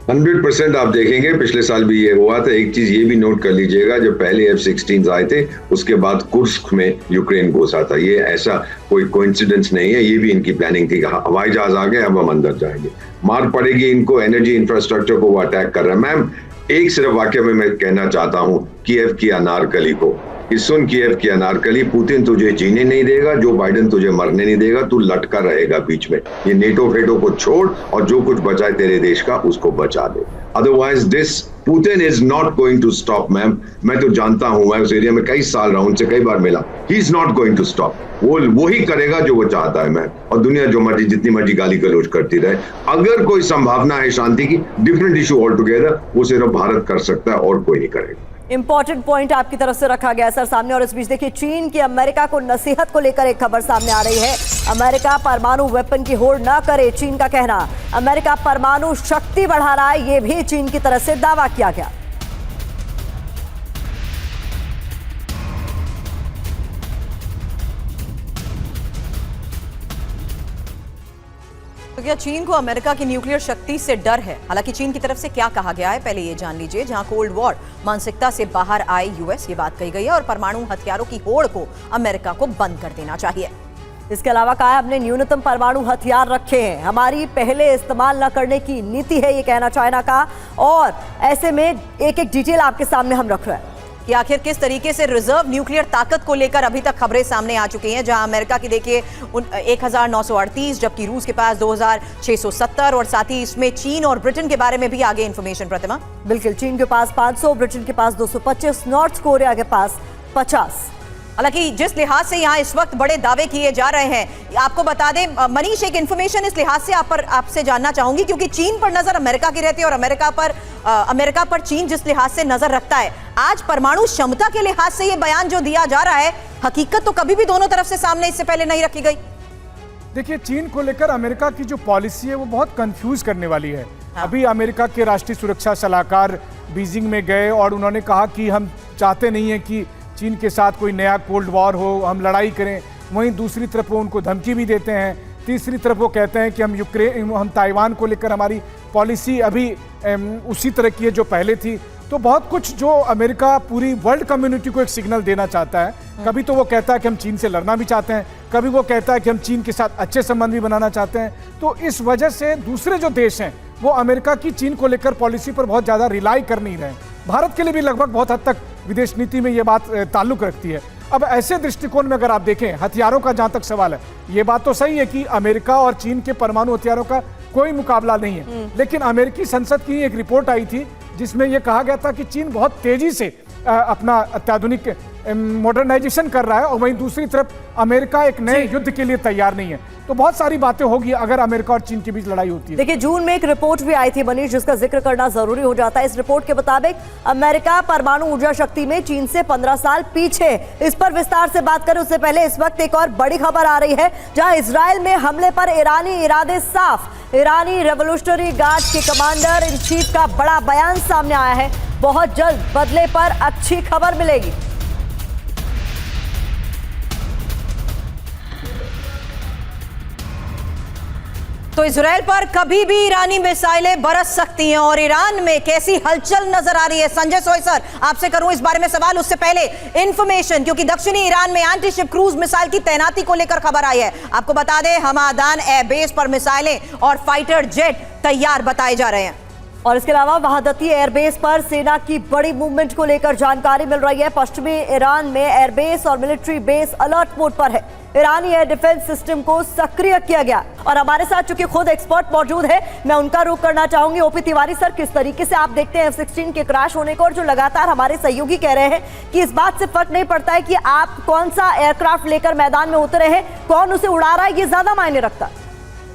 100% आप देखेंगे, पिछले साल भी ये हुआ था। एक चीज ये भी नोट कर लीजिएगा, जब पहले F-16 आए थे उसके बाद कुर्स्क में यूक्रेन घुसा था। ये ऐसा कोई कोइंसिडेंस नहीं है, ये भी इनकी प्लानिंग थी। हवाई जहाज आ गए, अब हम अंदर जाएंगे, मार पड़ेगी इनको, एनर्जी इंफ्रास्ट्रक्चर को वो अटैक कर रहा है। मैम एक सिर्फ वाक्य में मैं कहना चाहता हूँ कीव की अनारकली को, कि सुन कीव की अनारकली, पुतिन तुझे जीने नहीं देगा, जो बाइडेन तुझे मरने नहीं देगा, तू लटका रहेगा बीच में। ये नेटो फेटो को छोड़ और जो कुछ बचा है तेरे देश का उसको बचा दे। Otherwise this Putin is not going to stop. Ma'am मैं तो जानता हूं, मैं उस एरिया में कई साल रहा हूं, उनसे कई बार मिला। He is not going to stop. वो ही करेगा जो वो चाहता है मैम, और दुनिया जो मर्जी जितनी मर्जी गाली गलौज करती रहे। अगर कोई संभावना है शांति की, डिफरेंट इशू ऑल टुगेदर, वो सिर्फ भारत कर सकता है और कोई नहीं करेगा। इंपॉर्टेंट पॉइंट आपकी तरफ से रखा गया है सर सामने। और इस बीच देखिए, चीन की अमेरिका को नसीहत को लेकर एक खबर सामने आ रही है। अमेरिका परमाणु वेपन की होड़ न करे, चीन का कहना। अमेरिका परमाणु शक्ति बढ़ा रहा है, ये भी चीन की तरफ से दावा किया गया। तो क्या चीन को अमेरिका की न्यूक्लियर शक्ति से डर है? हालांकि चीन की तरफ से क्या कहा गया है पहले ये जान लीजिए। जहां कोल्ड वॉर मानसिकता से बाहर आए यूएस, ये बात कही गई है और परमाणु हथियारों की होड़ को अमेरिका को बंद कर देना चाहिए। इसके अलावा कहा है हमने न्यूनतम परमाणु हथियार रखे हैं, हमारी पहले इस्तेमाल न करने की नीति है, ये कहना चाइना का। और ऐसे में एक एक डिटेल आपके सामने हम रख रहे हैं कि आखिर किस तरीके से रिजर्व न्यूक्लियर ताकत को लेकर अभी तक खबरें सामने आ चुकी हैं। जहां अमेरिका की देखिए 1938, जबकि रूस के पास 2670 और साथ ही इसमें चीन और ब्रिटेन के बारे में भी आगे इंफॉर्मेशन। प्रतिमा, बिल्कुल, चीन के पास 500, ब्रिटेन के पास 225, नॉर्थ कोरिया के पास 50। हालांकि जिस लिहाज से यहाँ इस वक्त बड़े दावे किए जा रहे हैं, आपको बता दें मनीष, एक इन्फॉर्मेशन इस लिहाज से आपसे जानना चाहूंगी, क्योंकि चीन पर नजर अमेरिका की रहती है और अमेरिका पर चीन जिस लिहाज से नजर रखता है। आज परमाणु क्षमता के लिहाज से ये बयान जो दिया जा रहा है, हकीकत तो कभी भी दोनों तरफ से सामने इससे पहले नहीं रखी गई। देखिए, चीन को लेकर अमेरिका की जो पॉलिसी है वो बहुत कंफ्यूज करने वाली है। अभी अमेरिका के राष्ट्रीय सुरक्षा सलाहकार बीजिंग में गए और उन्होंने कहा कि हम चाहते नहीं है कि चीन के साथ कोई नया कोल्ड वॉर हो, हम लड़ाई करें। वहीं दूसरी तरफ वो उनको धमकी भी देते हैं। तीसरी तरफ वो कहते हैं कि हम ताइवान को लेकर हमारी पॉलिसी अभी उसी तरह की है जो पहले थी। तो बहुत कुछ जो अमेरिका पूरी वर्ल्ड कम्युनिटी को एक सिग्नल देना चाहता है। कभी तो वो कहता है कि हम चीन से लड़ना भी चाहते हैं, कभी वो कहता है कि हम चीन के साथ अच्छे संबंध भी बनाना चाहते हैं। तो इस वजह से दूसरे जो देश हैं वो अमेरिका की चीन को लेकर पॉलिसी पर बहुत ज़्यादा रिलाई कर नहीं रहे हैं। भारत के लिए भी लगभग बहुत हद तक विदेश नीति में ये बात ताल्लुक रखती है। अब ऐसे दृष्टिकोण में अगर आप देखें, हथियारों का जहां तक सवाल है, ये बात तो सही है कि अमेरिका और चीन के परमाणु हथियारों का कोई मुकाबला नहीं है। लेकिन अमेरिकी संसद की एक रिपोर्ट आई थी जिसमें यह कहा गया था कि चीन बहुत तेजी से अपना अत्याधुनिक मॉडर्नाइजेशन कर रहा है और वहीं दूसरी तरफ अमेरिका एक नए युद्ध के लिए तैयार नहीं है। तो बहुत सारी बातें होगी अगर अमेरिका और चीन के बीच लड़ाई होती है। देखिए, जून में एक रिपोर्ट भी आई थी मनीष, जिसका जिक्र करना जरूरी हो जाता है। इस रिपोर्ट के मुताबिक अमेरिका परमाणु ऊर्जा शक्ति में चीन से 15 साल पीछे। इस पर विस्तार से बात करें उससे पहले इस वक्त एक और बड़ी खबर आ रही है, जहां इजराइल में हमले पर ईरानी इरादे साफ। ईरानी रेवोल्यूशनरी गार्ड के कमांडर इन चीफ का बड़ा बयान सामने आया है। बहुत जल्द बदले पर अच्छी खबर मिलेगी। तो इजराइल पर कभी भी ईरानी मिसाइलें बरस सकती हैं और ईरान में कैसी हलचल नजर आ रही है। संजय सोय सर, आपसे करूं इस बारे में सवाल, उससे पहले इंफॉर्मेशन, क्योंकि दक्षिणी ईरान में एंटी शिप क्रूज मिसाइल की तैनाती को लेकर खबर आई है। आपको बता दें, हमादान एयरबेस पर मिसाइलें और फाइटर जेट तैयार बताए जा रहे हैं। और इसके अलावा वहादती एयरबेस पर सेना की बड़ी मूवमेंट को लेकर जानकारी मिल रही है। पश्चिमी ईरान में एयरबेस और मिलिट्री बेस अलर्ट मोड पर है। ईरानी एयर डिफेंस सिस्टम को सक्रिय किया गया। और हमारे साथ चूंकि खुद एक्सपर्ट मौजूद है, मैं उनका रुख करना चाहूंगी। ओपी तिवारी सर, किस तरीके से आप देखते हैं F-16 के क्रैश होने को, और जो लगातार हमारे सहयोगी कह रहे हैं कि इस बात से फर्क नहीं पड़ता है कि आप कौन सा एयरक्राफ्ट लेकर मैदान में उतरे हैं, कौन उसे उड़ा रहा है, ये ज्यादा मायने रखता है।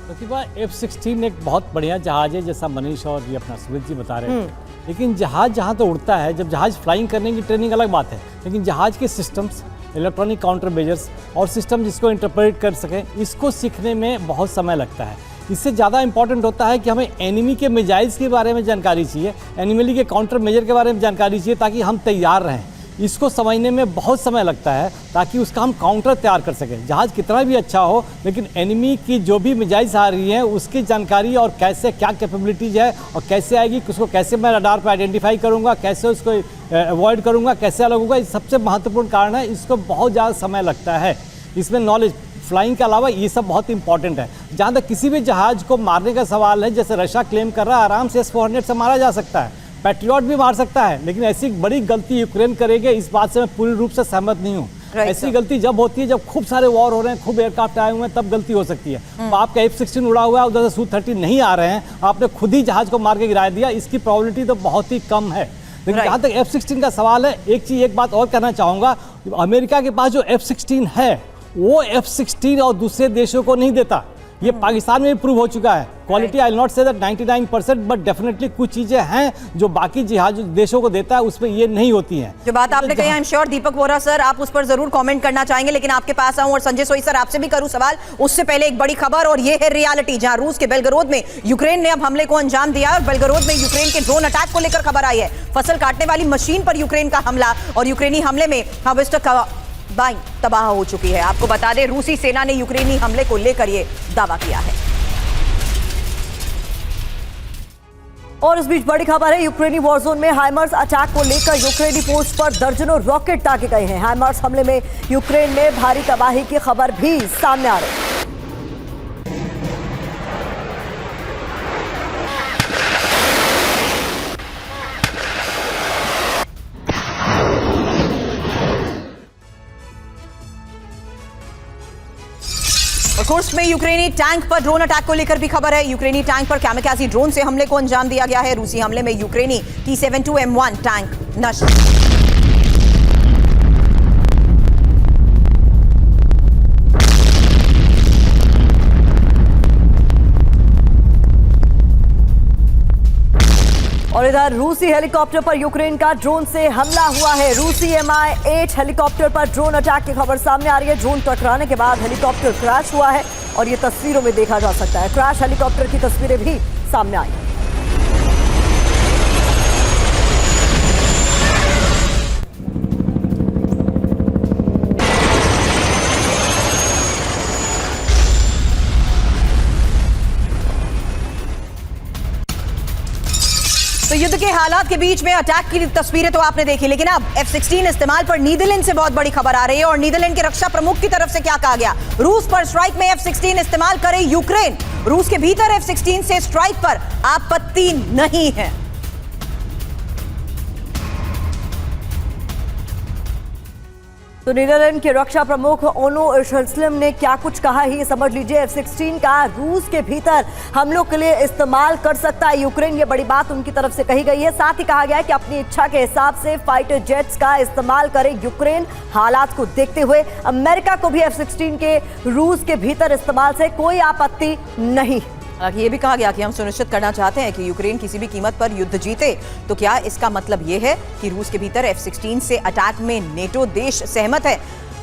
प्रतिभा, F-16 एक बहुत बढ़िया जहाज है, जैसा मनीष और ये अपना सुमित जी बता रहे हैं। लेकिन जहाज जहाँ तो उड़ता है, जब जहाज फ्लाइंग करने की ट्रेनिंग अलग बात है, लेकिन जहाज के सिस्टम्स, इलेक्ट्रॉनिक काउंटर मेजर्स और सिस्टम जिसको इंटरप्रेट कर सकें, इसको सीखने में बहुत समय लगता है। इससे ज़्यादा इंपॉर्टेंट होता है कि हमें एनिमी के मिसाइल्स के बारे में जानकारी चाहिए, एनिमी के काउंटर मेजर के बारे में जानकारी चाहिए, ताकि हम तैयार रहें। इसको समझने में बहुत समय लगता है ताकि उसका हम काउंटर तैयार कर सकें। जहाज़ कितना भी अच्छा हो, लेकिन एनिमी की जो भी मिसाइल्स आ रही हैं उसकी जानकारी और कैसे क्या कैपेबिलिटीज़ है और कैसे आएगी, उसको कैसे मैं रडार पर आइडेंटिफाई करूँगा, कैसे उसको अवॉइड करूँगा, कैसे अलग होगा, इस सबसे महत्वपूर्ण कारण है। इसको बहुत ज़्यादा समय लगता है। इसमें नॉलेज, फ्लाइंग के अलावा ये सब बहुत इंपॉर्टेंट है। जहाँ तक किसी भी जहाज़ को मारने का सवाल है, जैसे रशिया क्लेम कर रहा है, आराम से S-400 से मारा जा सकता है, पैट्रियट भी मार सकता है। लेकिन ऐसी बड़ी गलती यूक्रेन करेगी, इस बात से मैं पूरी रूप से सहमत नहीं हूँ। ऐसी गलती जब होती है जब खूब सारे वॉर हो रहे हैं, खूब एयरक्राफ्ट आए हुए हैं, तब गलती हो सकती है। तो आपका F-16 उड़ा हुआ है, उधर से Su-30 नहीं आ रहे हैं, आपने खुद ही जहाज को मार के गिरा दिया, इसकी प्रोबेबिलिटी तो बहुत ही कम है। लेकिन जहाँ तक F-16 का सवाल है, एक बात और कहना चाहूँगा, अमेरिका के पास जो F-16 है वो F-16 और दूसरे देशों को नहीं देता। ये पाकिस्तान में भी प्रूव हो चुका है। Quality I will not say that 99%, but definitely कुछ चीजें हैं जो बाकी जहाज देशों को देता है, उसमें ये नहीं होती हैं। जो बात आपने कही, I am sure Deepak Vora sir आप उस पर जरूर कमेंट करना चाहेंगे, लेकिन आपके पास आऊं और संजय सोई सर आपसे भी करूं सवाल, उससे पहले एक बड़ी खबर, और ये है रियलिटी, जहां रूस के बेलगरोद में यूक्रेन ने अब हमले को अंजाम दिया और बेलगरोद में यूक्रेन के ड्रोन अटैक को लेकर खबर आई है। फसल काटने वाली मशीन पर यूक्रेन का हमला, और यूक्रेनी हमले में हार्वेस्टर तबाह हो चुकी है। आपको बता दें, रूसी सेना ने यूक्रेनी हमले को लेकर यह दावा किया है। और इस बीच बड़ी खबर है, यूक्रेनी वॉर जोन में हाइमर्स अटैक को लेकर यूक्रेनी पोस्ट पर दर्जनों रॉकेट दागे गए हैं। हाइमर्स हमले में यूक्रेन में भारी तबाही की खबर भी सामने आ रही है। कुर्स्क में यूक्रेनी टैंक पर ड्रोन अटैक को लेकर भी खबर है। यूक्रेनी टैंक पर कैमिकाज़ी ड्रोन से हमले को अंजाम दिया गया है। रूसी हमले में यूक्रेनी T-72M1 टैंक नष्ट। और इधर रूसी हेलीकॉप्टर पर यूक्रेन का ड्रोन से हमला हुआ है। रूसी Mi-8 हेलीकॉप्टर पर ड्रोन अटैक की खबर सामने आ रही है। ड्रोन टकराने के बाद हेलीकॉप्टर क्रैश हुआ है और ये तस्वीरों में देखा जा सकता है। क्रैश हेलीकॉप्टर की तस्वीरें भी सामने आई। तो युद्ध के हालात के बीच में अटैक की तस्वीरें तो आपने देखी, लेकिन अब F-16 इस्तेमाल पर नीदरलैंड से बहुत बड़ी खबर आ रही है। और नीदरलैंड के रक्षा प्रमुख की तरफ से क्या कहा गया? रूस पर स्ट्राइक में F-16 इस्तेमाल करे यूक्रेन। रूस के भीतर F-16 से स्ट्राइक पर आपत्ति नहीं है। तो नीदरलैंड के रक्षा प्रमुख ओनो इशरस्लम ने क्या कुछ कहा है, ये समझ लीजिए। F-16 का रूस के भीतर हमलों के लिए इस्तेमाल कर सकता है यूक्रेन, ये बड़ी बात उनकी तरफ से कही गई है। साथ ही कहा गया है कि अपनी इच्छा के हिसाब से फाइटर जेट्स का इस्तेमाल करे यूक्रेन। हालात को देखते हुए अमेरिका को भी F-16 के रूस के भीतर इस्तेमाल से कोई आपत्ति नहीं। हालांकि ये भी कहा गया कि हम सुनिश्चित करना चाहते हैं कि यूक्रेन किसी भी कीमत पर युद्ध जीते। तो क्या इसका मतलब ये है कि रूस के भीतर F-16 से अटैक में नेटो देश सहमत है?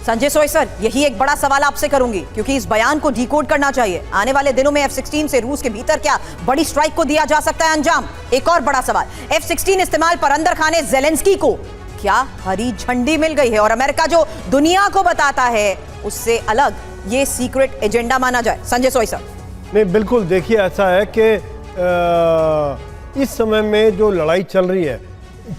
संजय सोय सर, यही एक बड़ा सवाल आपसे करूंगी, क्योंकि इस बयान को डिकोड करना चाहिए। आने वाले दिनों में F-16 से रूस के भीतर क्या बड़ी स्ट्राइक को दिया जा सकता है अंजाम? एक और बड़ा सवाल, F-16 इस्तेमाल पर अंदर खाने ज़ेलेंस्की को क्या हरी झंडी मिल गई है? और अमेरिका जो दुनिया को बताता है उससे अलग ये सीक्रेट एजेंडा माना जाए? संजय सोय सर। नहीं, बिल्कुल देखिए, ऐसा है कि इस समय में जो लड़ाई चल रही है,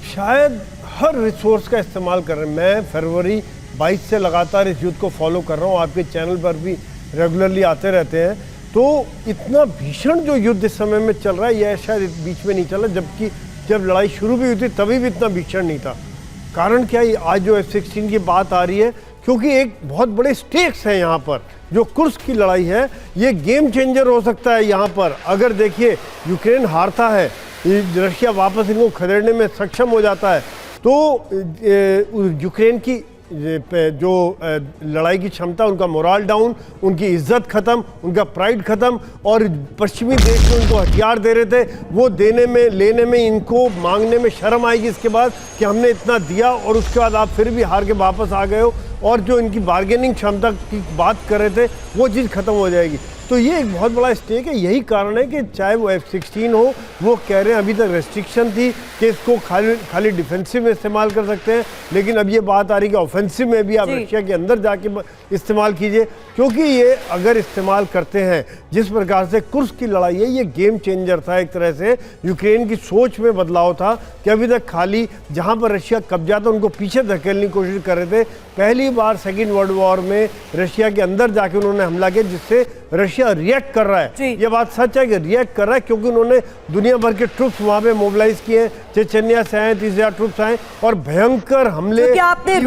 शायद हर रिसोर्स का इस्तेमाल कर रहे हैं। मैं फरवरी 22 से लगातार इस युद्ध को फॉलो कर रहा हूँ, आपके चैनल पर भी रेगुलरली आते रहते हैं। तो इतना भीषण जो युद्ध इस समय में चल रहा है, यह शायद बीच में नहीं चला, जबकि जब लड़ाई शुरू भी हुई थी तभी भी इतना भीषण नहीं था। कारण क्या है, आज जो F-16 की बात आ रही है, क्योंकि एक बहुत बड़े स्टेक्स हैं यहाँ पर। जो कुर्स्क की लड़ाई है, ये गेम चेंजर हो सकता है यहाँ पर। अगर देखिए यूक्रेन हारता है, रशिया वापस इनको खदेड़ने में सक्षम हो जाता है, तो यूक्रेन की जो लड़ाई की क्षमता, उनका मोराल डाउन, उनकी इज्जत खत्म, उनका प्राइड खत्म। और पश्चिमी देश जो उनको हथियार दे रहे थे, वो देने में, लेने में, इनको मांगने में शर्म आएगी इसके बाद कि हमने इतना दिया और उसके बाद आप फिर भी हार के वापस आ गए हो। और जो इनकी बार्गेनिंग क्षमता की बात कर रहे थे, वो चीज़ खत्म हो जाएगी। तो ये एक बहुत बड़ा स्टेक है। यही कारण है कि चाहे वो F-16 हो, वो कह रहे हैं अभी तक रेस्ट्रिक्शन थी कि इसको खाली डिफेंसिव में इस्तेमाल कर सकते हैं, लेकिन अब ये बात आ रही है कि ऑफेंसिव में भी आप रशिया के अंदर जाके इस्तेमाल कीजिए। क्योंकि ये अगर इस्तेमाल करते हैं, जिस प्रकार से कुर्स्क की लड़ाई है, ये गेम चेंजर था। एक तरह से यूक्रेन की सोच में बदलाव था कि अभी तक खाली जहाँ पर रशिया कब्जा था उनको पीछे धकेलने की कोशिश कर रहे थे। पहली बार सेकेंड वर्ल्ड वॉर में रशिया के अंदर जाके उन्होंने हमला किया, जिससे रशिया रिएक्ट कर रहा है। ये बात सच है कि रिएक्ट कर रहा है, क्योंकि उन्होंने दुनिया भर के ट्रुप्स वहां पे मोबिलाइज किए। चेचन्या से आए 30,000 ट्रुप्स आए और भयंकर हमले। क्योंकि आपने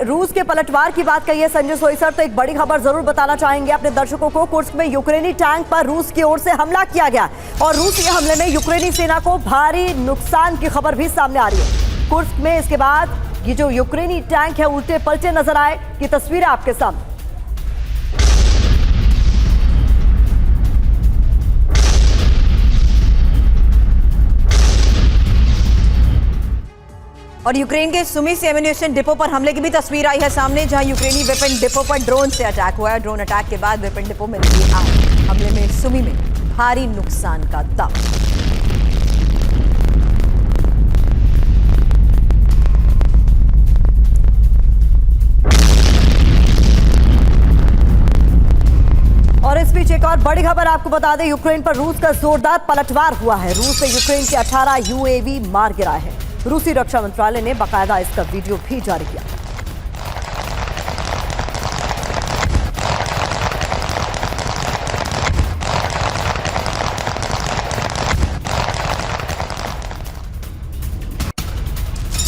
रूस के पलटवार की बात कही है संजय सोई सर, तो एक बड़ी खबर जरूर बताना चाहेंगे अपने दर्शकों को। कुर्स्क में यूक्रेनी टैंक पर रूस की ओर से हमला किया गया और रूसी हमले में यूक्रेनी सेना को भारी नुकसान की खबर भी सामने आ रही है। कुर्स्क में इसके बाद ये जो यूक्रेनी टैंक है, उल्टे पलटे नजर आए की तस्वीरें आपके सामने। और यूक्रेन के सुमी से एम्यूनिशन डिपो पर हमले की भी तस्वीर आई है सामने, जहां यूक्रेनी वेपन डिपो पर ड्रोन से अटैक हुआ है। ड्रोन अटैक के बाद वेपन डिपो में लगी आग। हमले में सुमी में भारी नुकसान का दावा। और इस बीच एक और बड़ी खबर आपको बता दें, यूक्रेन पर रूस का जोरदार पलटवार हुआ है। रूस ने यूक्रेन के 18 यूएवी मार गिराए हैं। रूसी रक्षा मंत्रालय ने बाकायदा इसका वीडियो भी जारी किया।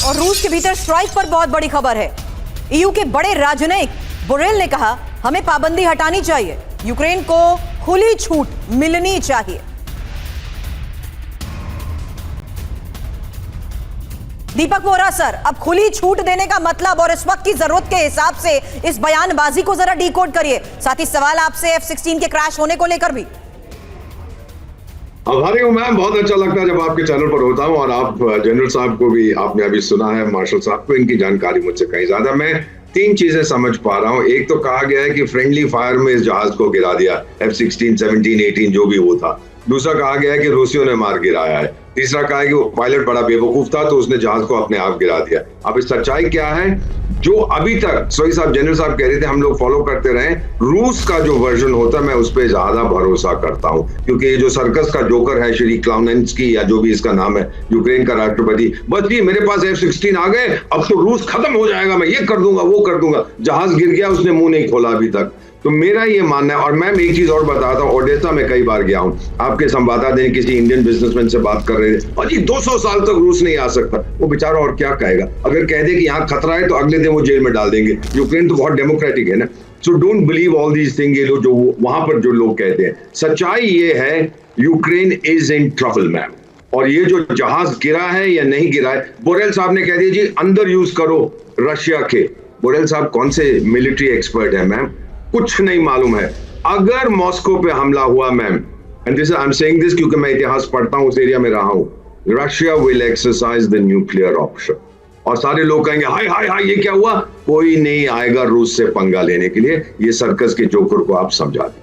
और रूस के भीतर स्ट्राइक पर बहुत बड़ी खबर है। ईयू के बड़े राजनयिक बोरेल ने कहा, हमें पाबंदी हटानी चाहिए, यूक्रेन को खुली छूट मिलनी चाहिए। दीपक वोरा सर, अब खुली छूट देने का मतलब और इस वक्त की जरूरत के हिसाब से इस बयानबाजी को जरा डिकोड करिए। साथ ही सवाल आपसे F-16 के क्रैश होने को लेकर भी। आभारी हूँ मैम, बहुत अच्छा लगता है जब आपके चैनल पर होता हूँ और आप जनरल साहब को भी आपने अभी सुना है, मार्शल साहब को इनकी जानकारी मुझसे कहीं ज्यादा। मैं 3 चीजें समझ पा रहा हूँ। एक तो कहा गया है कि फ्रेंडली फायर में इस जहाज को गिरा दिया, F-16, 17, 18 जो भी वो था। दूसरा कहा गया है कि रूसियों ने मार गिराया है। तीसरा कहा है कि वो पायलट बड़ा बेवकूफ था तो उसने जहाज को अपने आप गिरा दिया। अब इस सच्चाई क्या है, जो अभी तक सोई साहब, जनरल साहब कह रहे थे हम लोग फॉलो करते रहे, रूस का जो वर्जन होता है मैं उस पर ज्यादा भरोसा करता हूं, क्योंकि ये जो सर्कस का जोकर है श्री क्लाउनेंस्की या जो भी इसका नाम है, यूक्रेन का राष्ट्रपति, बस जी मेरे पास F-16 आ गए, अब तो रूस खत्म हो जाएगा, मैं ये कर दूंगा वो कर दूंगा। जहाज गिर गया, उसने मुंह नहीं खोला अभी तक। तो मेरा ये मानना है। और मैम एक चीज और बताता हूँ, ओडेसा में कई बार गया हूँ, आपके संवाददाता ने किसी इंडियन बिजनेसमैन से बात कर रहे थे, और जी 200 साल तक रूस नहीं आ सकता। वो बेचारा और क्या कहेगा, अगर कह दे कि यहाँ खतरा है तो अगले दिन वो जेल में डाल देंगे। यूक्रेन तो बहुत डेमोक्रेटिक है ना। So don't believe all these thing, ये लोग जो वहां पर जो लोग कहते हैं। सच्चाई ये है, Ukraine is in trouble ma'am. और ये जो जहाज गिरा है या नहीं गिरा है, बोरेल साहब ने कह दिया जी अंदर यूज करो रशिया के। बोरेल साहब कौन से मिलिट्री एक्सपर्ट है मैम, कुछ नहीं मालूम है। अगर मॉस्को पे हमला हुआ ma'am, and this I am saying this क्योंकि मैं इतिहास पढ़ता हूं, उस एरिया में रहा हूं, Russia will exercise the nuclear option. और सारे लोग कहेंगे हाय हाय हाय ये क्या हुआ, कोई नहीं आएगा रूस से पंगा लेने के लिए। ये सर्कस के जोकर को आप समझा दें।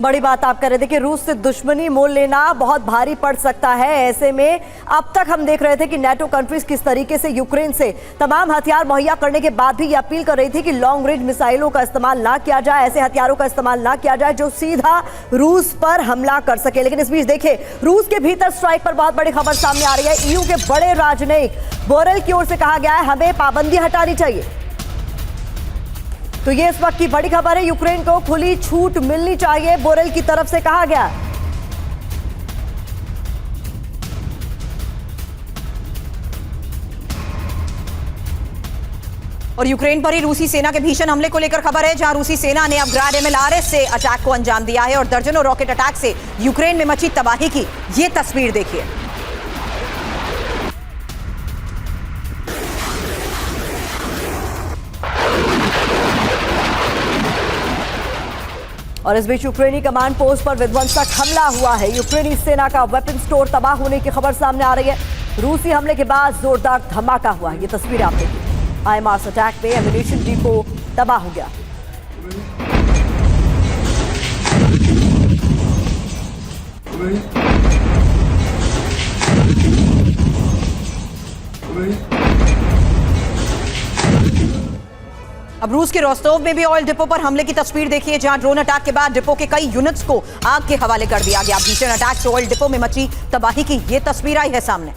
बड़ी बात आप कह रहे थे कि रूस से दुश्मनी मोल लेना बहुत भारी पड़ सकता है। ऐसे में अब तक हम देख रहे थे कि नेटो कंट्रीज किस तरीके से यूक्रेन से तमाम हथियार मुहैया करने के बाद भी ये अपील कर रही थी कि लॉन्ग रेंज मिसाइलों का इस्तेमाल ना किया जाए, ऐसे हथियारों का इस्तेमाल ना किया जाए जो सीधा रूस पर हमला कर सके। लेकिन इस बीच देखिए, रूस के भीतर स्ट्राइक पर बहुत बड़ी खबर सामने आ रही है। ईयू के बड़े राजनयिक बोरेल की ओर से कहा गया है हमें पाबंदी हटानी चाहिए। तो ये इस वक्त की बड़ी खबर है, यूक्रेन को खुली छूट मिलनी चाहिए, बोरेल की तरफ से कहा गया। और यूक्रेन पर ही रूसी सेना के भीषण हमले को लेकर खबर है, जहां रूसी सेना ने अब ग्राड MLRS से अटैक को अंजाम दिया है और दर्जनों रॉकेट अटैक से यूक्रेन में मची तबाही की ये तस्वीर देखिए। और इस बीच यूक्रेनी कमांड पोस्ट पर विध्वंसक हमला हुआ है। यूक्रेनी सेना का वेपन स्टोर तबाह होने की खबर सामने आ रही है। रूसी हमले के बाद जोरदार धमाका हुआ है। ये तस्वीर आप देखिए, IMARS अटैक में एम्यूनिशन डिपो तबाह हो गया। अब रूस के रोस्टोव में भी ऑयल डिपो पर हमले की तस्वीर देखिए, जहां ड्रोन अटैक के बाद डिपो के कई यूनिट्स को आग के हवाले कर दिया गया। भीषण अटैक से ऑयल डिपो में मची तबाही की ये तस्वीर आई है सामने।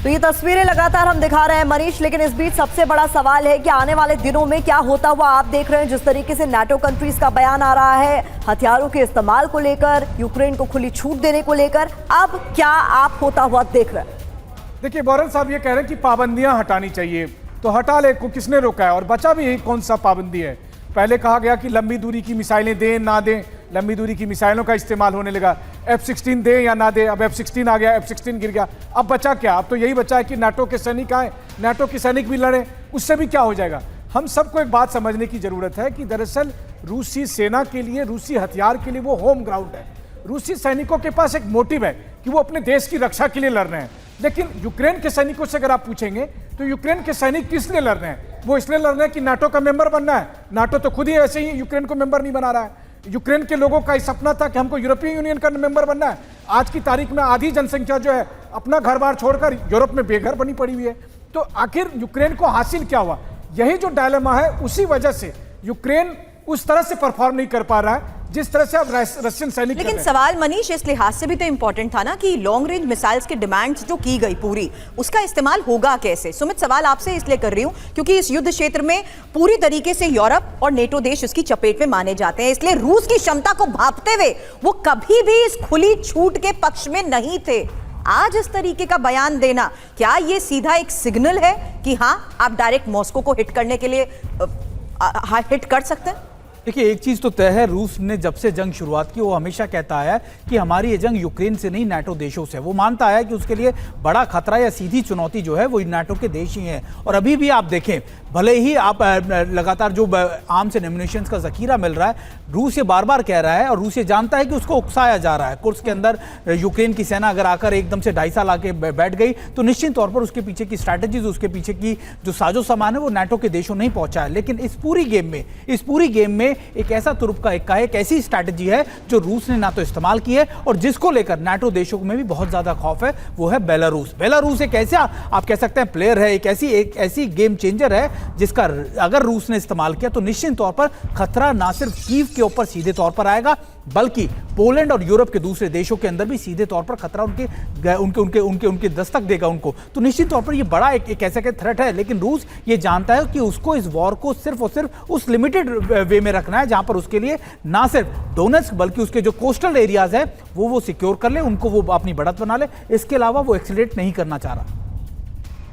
तो ये तस्वीरें लगातार हम दिखा रहे हैं मनीष, लेकिन इस बीच सबसे बड़ा सवाल है कि आने वाले दिनों में क्या होता हुआ आप देख रहे हैं। जिस तरीके से नाटो कंट्रीज का बयान आ रहा है हथियारों के इस्तेमाल को लेकर, यूक्रेन को खुली छूट देने को लेकर, अब क्या आप होता हुआ देख रहे हैं? देखिए बोरेल साहब ये कह रहे हैं कि पाबंदियां हटानी चाहिए, तो हटा ले, को किसने रोका है? और बचा भी यही कौन सा पाबंदी है? पहले कहा गया कि लंबी दूरी की मिसाइलें दें ना दें, लंबी दूरी की मिसाइलों का इस्तेमाल होने लगा। F-16 दें या ना दें, अब F-16 आ गया, F-16 गिर गया। अब बचा क्या? अब तो यही बचा है कि नाटो के सैनिक आए, नाटो के सैनिक भी लड़े, उससे भी क्या हो जाएगा? हम सबको एक बात समझने की जरूरत है कि दरअसल रूसी सेना के लिए, रूसी हथियार के लिए वो होम ग्राउंड है। रूसी सैनिकों के पास एक मोटिव है कि वो अपने देश की रक्षा के लिए लड़ रहे हैं। लेकिन यूक्रेन के सैनिकों से अगर आप पूछेंगे तो यूक्रेन के सैनिक किस लिए लड़ रहे हैं? वो इसलिए लड़ रहे हैं कि नाटो का मेंबर बनना है। नाटो तो खुद ही ऐसे ही यूक्रेन को मेंबर नहीं बना रहा है। यूक्रेन के लोगों का सपना था कि हमको यूरोपियन यूनियन का मेंबर बनना है। आज की तारीख में आधी जनसंख्या जो है अपना घर बार छोड़कर यूरोप में बेघर बनी पड़ी हुई है। तो आखिर यूक्रेन को हासिल क्या हुआ? यही जो डायलेमा है, उसी वजह से यूक्रेन उस तरह से परफॉर्म नहीं कर पा रहा है जिस तरह से अब रशियन सैनिक कर लेकिन रहे हैं। सवाल मनीष इस लिहाज से भी तो इंपॉर्टेंट था ना कि लॉन्ग रेंज मिसाइल्स की डिमांड्स जो की गई पूरी, उसका इस्तेमाल होगा कैसे? सुमित, सवाल आपसे इसलिए कर रही हूं क्योंकि इस युद्ध क्षेत्र में पूरी तरीके से यूरोप और नेटो देश इसकी चपेट में माने जाते हैं, इसलिए रूस की क्षमता को भांपते हुए वो कभी भी इस खुली छूट के पक्ष में नहीं थे। आज इस तरीके का बयान देना, क्या ये सीधा एक सिग्नल है कि हाँ आप डायरेक्ट मॉस्को को हिट करने के लिए हिट कर सकते हैं? देखिए, एक चीज़ तो तय है, रूस ने जब से जंग शुरुआत की वो हमेशा कहता है कि हमारी ये जंग यूक्रेन से नहीं नाटो देशों से। वो मानता है कि उसके लिए बड़ा खतरा या सीधी चुनौती जो है वो नाटो के देश ही हैं। और अभी भी आप देखें, भले ही आप लगातार जो आर्म्स एंड एम्युनिशंस का जखीरा मिल रहा है, रूस ये बार बार कह रहा है और रूस ये जानता है कि उसको उकसाया जा रहा है। कुर्स्क के अंदर यूक्रेन की सेना अगर आकर एकदम से 2.5 साल आके बैठ गई तो निश्चित तौर पर उसके पीछे की स्ट्रैटेजीज, उसके पीछे की जो साजो सामान है वो नाटो के देशों नहीं पहुंचा है। लेकिन इस पूरी गेम में एक ऐसा तुरुप का एक ऐसी स्ट्रैटेजी है जो रूस ने ना तो इस्तेमाल की है और जिसको लेकर नाटो देशों में भी बहुत ज्यादा खौफ है, वो है बेलारूस। बेलारूस एक ऐसा आप कह सकते हैं प्लेयर है, एक ऐसी गेम चेंजर है जिसका अगर रूस ने इस्तेमाल किया तो निश्चित तौर पर खतरा ना सिर्फ कीव के ऊपर सीधे तौर पर आएगा, बल्कि पोलैंड और यूरोप के दूसरे देशों के अंदर भी सीधे तौर पर खतरा उनके दस्तक देगा उनको। तो निश्चित तौर पर ये बड़ा एक ऐसा थ्रेट है। लेकिन रूस ये जानता है कि उसको इस वॉर को सिर्फ और सिर्फ उस लिमिटेड वे में रखना है जहां पर उसके लिए ना सिर्फ डोनेट्स्क बल्कि उसके जो कोस्टल एरियाज है वो सिक्योर कर ले, उनको वो अपनी बढ़त बना ले। इसके अलावा वो एक्सीलरेट नहीं करना चाह रहा।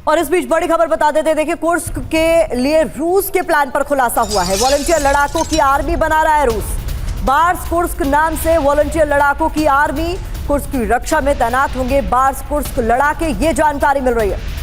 और इस बीच बड़ी खबर बता देते हैं, देखिए कुर्स्क के लिए रूस के प्लान पर खुलासा हुआ है। वॉलंटियर लड़ाकों की आर्मी बना रहा है रूस। बार्स कुर्स्क नाम से वॉलंटियर लड़ाकों की आर्मी कुर्स्क की रक्षा में तैनात होंगे बार्स कुर्स्क लड़ाके, ये जानकारी मिल रही है।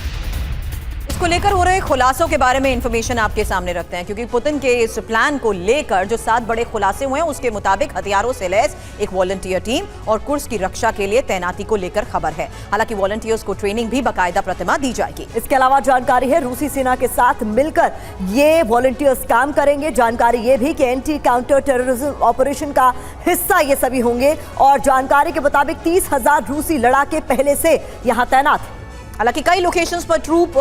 इसको लेकर हो रहे खुलासों के बारे में इंफॉर्मेशन आपके सामने रखते हैं क्योंकि पुतिन के इस प्लान को लेकर जो 7 बड़े खुलासे हुए हैं उसके मुताबिक हथियारों से लैस एक वॉलंटियर टीम और कुर्स्क की रक्षा के लिए तैनाती को लेकर खबर है। हालांकि वॉलंटियर्स को ट्रेनिंग भी बाकायदा प्रतिमा दी जाएगी। इसके अलावा जानकारी है रूसी सेना के साथ मिलकर ये वॉलंटियर्स काम करेंगे। जानकारी ये भी कि एंटी काउंटर टेररिज्म ऑपरेशन का हिस्सा ये सभी होंगे और जानकारी के मुताबिक 30,000 रूसी लड़ाके पहले से यहां तैनात हैं। हालांकि कई लोकेशंस पर ट्रूप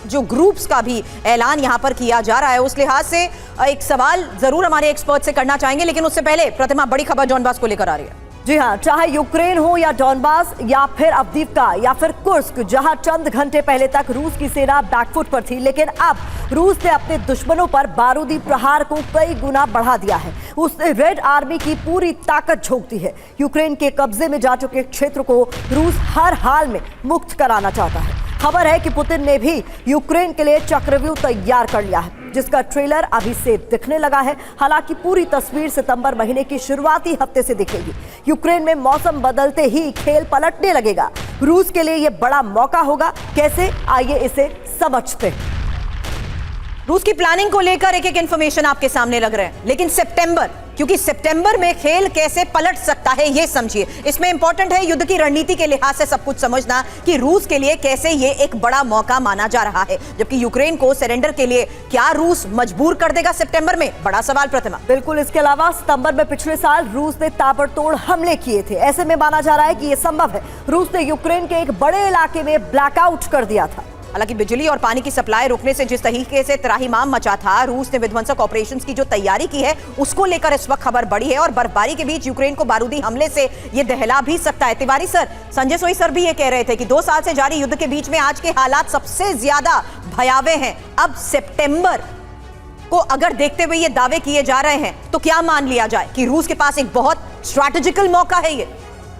जो ग्रुप्स का भी ऐलान यहां पर किया जा रहा है। उस लिहाज से एक सवाल जरूर हमारे एक्सपर्ट से करना चाहेंगे, लेकिन उससे पहले प्रतिमा बड़ी खबर डॉनबास को लेकर आ रही है। जी हां, चाहे यूक्रेन हो या डॉनबास या फिर अवदीव्का या फिर कुर्स्क, जहां चंद घंटे पहले तक रूस की सेना बैकफुट पर थी, लेकिन अब रूस ने अपने दुश्मनों पर बारूदी प्रहार को कई गुना बढ़ा दिया है। उसने रेड आर्मी की पूरी ताकत झोंक दी है। यूक्रेन के कब्जे में जा चुके क्षेत्र को रूस हर हाल में मुक्त कराना चाहता है। खबर है कि पुतिन ने भी यूक्रेन के लिए चक्रव्यूह तैयार कर लिया है, जिसका ट्रेलर अभी से दिखने लगा है। हालांकि पूरी तस्वीर सितंबर महीने की शुरुआती हफ्ते से दिखेगी। यूक्रेन में मौसम बदलते ही खेल पलटने लगेगा। रूस के लिए यह बड़ा मौका होगा। कैसे, आइए इसे समझते हैं। रूस की प्लानिंग को लेकर एक एक इंफॉर्मेशन आपके सामने लग रहे हैं, लेकिन सितंबर, क्योंकि सितंबर में खेल कैसे पलट सकता है ये समझिए। इसमें इंपॉर्टेंट है युद्ध की रणनीति के लिहाज से सब कुछ समझना कि रूस के लिए कैसे ये एक बड़ा मौका माना जा रहा है, जबकि यूक्रेन को सरेंडर के लिए क्या रूस मजबूर कर देगा सितंबर में? बड़ा सवाल प्रतिमा। बिल्कुल। इसके अलावा सितंबर में पिछले साल रूस ने ताबड़तोड़ हमले किए थे। ऐसे में माना जा रहा है कि यह संभव है। रूस ने यूक्रेन के एक बड़े इलाके में ब्लैकआउट कर दिया था। हालांकि बिजली और पानी की सप्लाई रोकने से जिस तरीके से त्राहिमाम मचा था, रूस ने विध्वंसक ऑपरेशंस की जो तैयारी की है उसको लेकर इस वक्त खबर बढ़ी है और बर्फबारी के बीच यूक्रेन को बारूदी हमले से ये दहला भी सकता है। तिवारी सर, संजय सोई सर भी ये कह रहे थे कि 2 साल से जारी युद्ध के बीच में आज के हालात सबसे ज्यादा भयावह हैं। अब सितंबर को अगर देखते हुए ये दावे किए जा रहे हैं तो क्या मान लिया जाए कि रूस के पास एक बहुत स्ट्रैटेजिकल मौका है? ये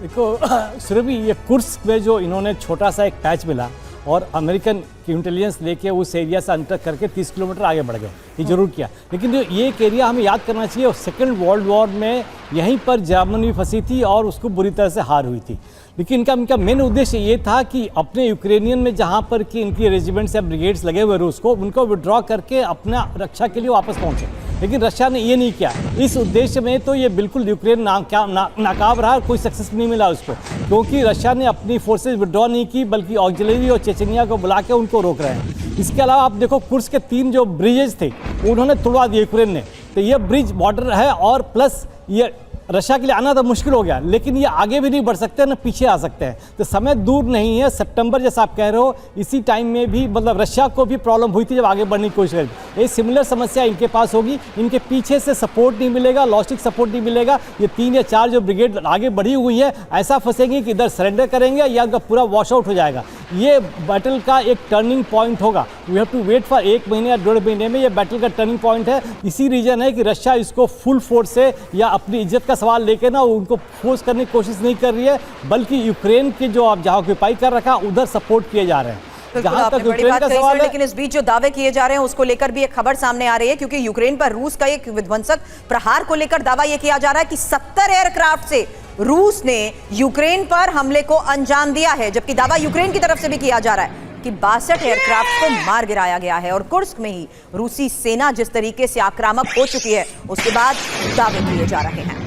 देखो सुरभि, ये कुर्स्क में जो इन्होंने छोटा सा एक पैच मिला और अमेरिकन की इंटेलिजेंस लेके उस एरिया से अंतर करके 30 किलोमीटर आगे बढ़ गए, ये जरूर किया। लेकिन जो ये एक एरिया हमें याद करना चाहिए, सेकेंड वर्ल्ड वॉर में यहीं पर जर्मनी फंसी थी और उसको बुरी तरह से हार हुई थी। लेकिन इनका मेन उद्देश्य ये था कि अपने यूक्रेनियन में जहाँ पर कि इनकी रेजिमेंट्स या ब्रिगेड्स लगे हुए रूस को, उनको विड्रॉ करके अपना रक्षा के लिए वापस पहुँचे। लेकिन रशिया ने ये नहीं किया। इस उद्देश्य में तो ये बिल्कुल यूक्रेन नाकाम रहा, कोई सक्सेस नहीं मिला उसको, क्योंकि रशिया ने अपनी फोर्सेज विड्रॉ नहीं की बल्कि ऑक्सिलरी और चेचनिया को बुला के उनको रोक रहे हैं। इसके अलावा आप देखो कुर्स्क के 3 जो ब्रिजेज थे उन्होंने तोड़वा दिए यूक्रेन ने। तो ये ब्रिज बॉर्डर है और प्लस ये रशिया के लिए आना तो मुश्किल हो गया, लेकिन ये आगे भी नहीं बढ़ सकते ना पीछे आ सकते हैं। तो समय दूर नहीं है, सितंबर जैसा आप कह रहे हो, इसी टाइम में भी मतलब रशिया को भी प्रॉब्लम हुई थी जब आगे बढ़ने की कोशिश करी। ये सिमिलर समस्या इनके पास होगी, इनके पीछे से सपोर्ट नहीं मिलेगा, लॉजिस्टिक सपोर्ट नहीं मिलेगा। ये 3 या 4 जो ब्रिगेड आगे बढ़ी हुई है ऐसा फंसेंगे कि इधर सरेंडर करेंगे या उनका पूरा वॉश आउट हो जाएगा। ये बैटल का एक टर्निंग पॉइंट होगा। We have to wait for 1 महीने या 1.5 महीने में ये बैटल का टर्निंग पॉइंट है। इसी रीजन है कि रशिया इसको फुल फोर्स से या अपनी इज्जत का सवाल लेके ना उनको फोर्स करने की कोशिश नहीं कर रही है, बल्कि यूक्रेन के जो आप जहाँ ऑक्यूपाई कर रखा उधर सपोर्ट किए जा रहे हैं। जहां तक यूक्रेन का सवाल है, लेकिन इस बीच जो दावे किए जा रहे हैं उसको लेकर भी एक खबर सामने आ रही है, क्योंकि यूक्रेन पर रूस का एक विध्वंसक प्रहार को लेकर दावा यह किया जा रहा है कि 70 एयरक्राफ्ट से रूस ने यूक्रेन पर हमले को अंजाम दिया है, जबकि दावा यूक्रेन की तरफ से भी किया जा रहा है कि 62 एयरक्राफ्ट को मार गिराया गया है। और कुर्स्क में ही रूसी सेना जिस तरीके से आक्रामक हो चुकी है उसके बाद दावे किए जा रहे हैं।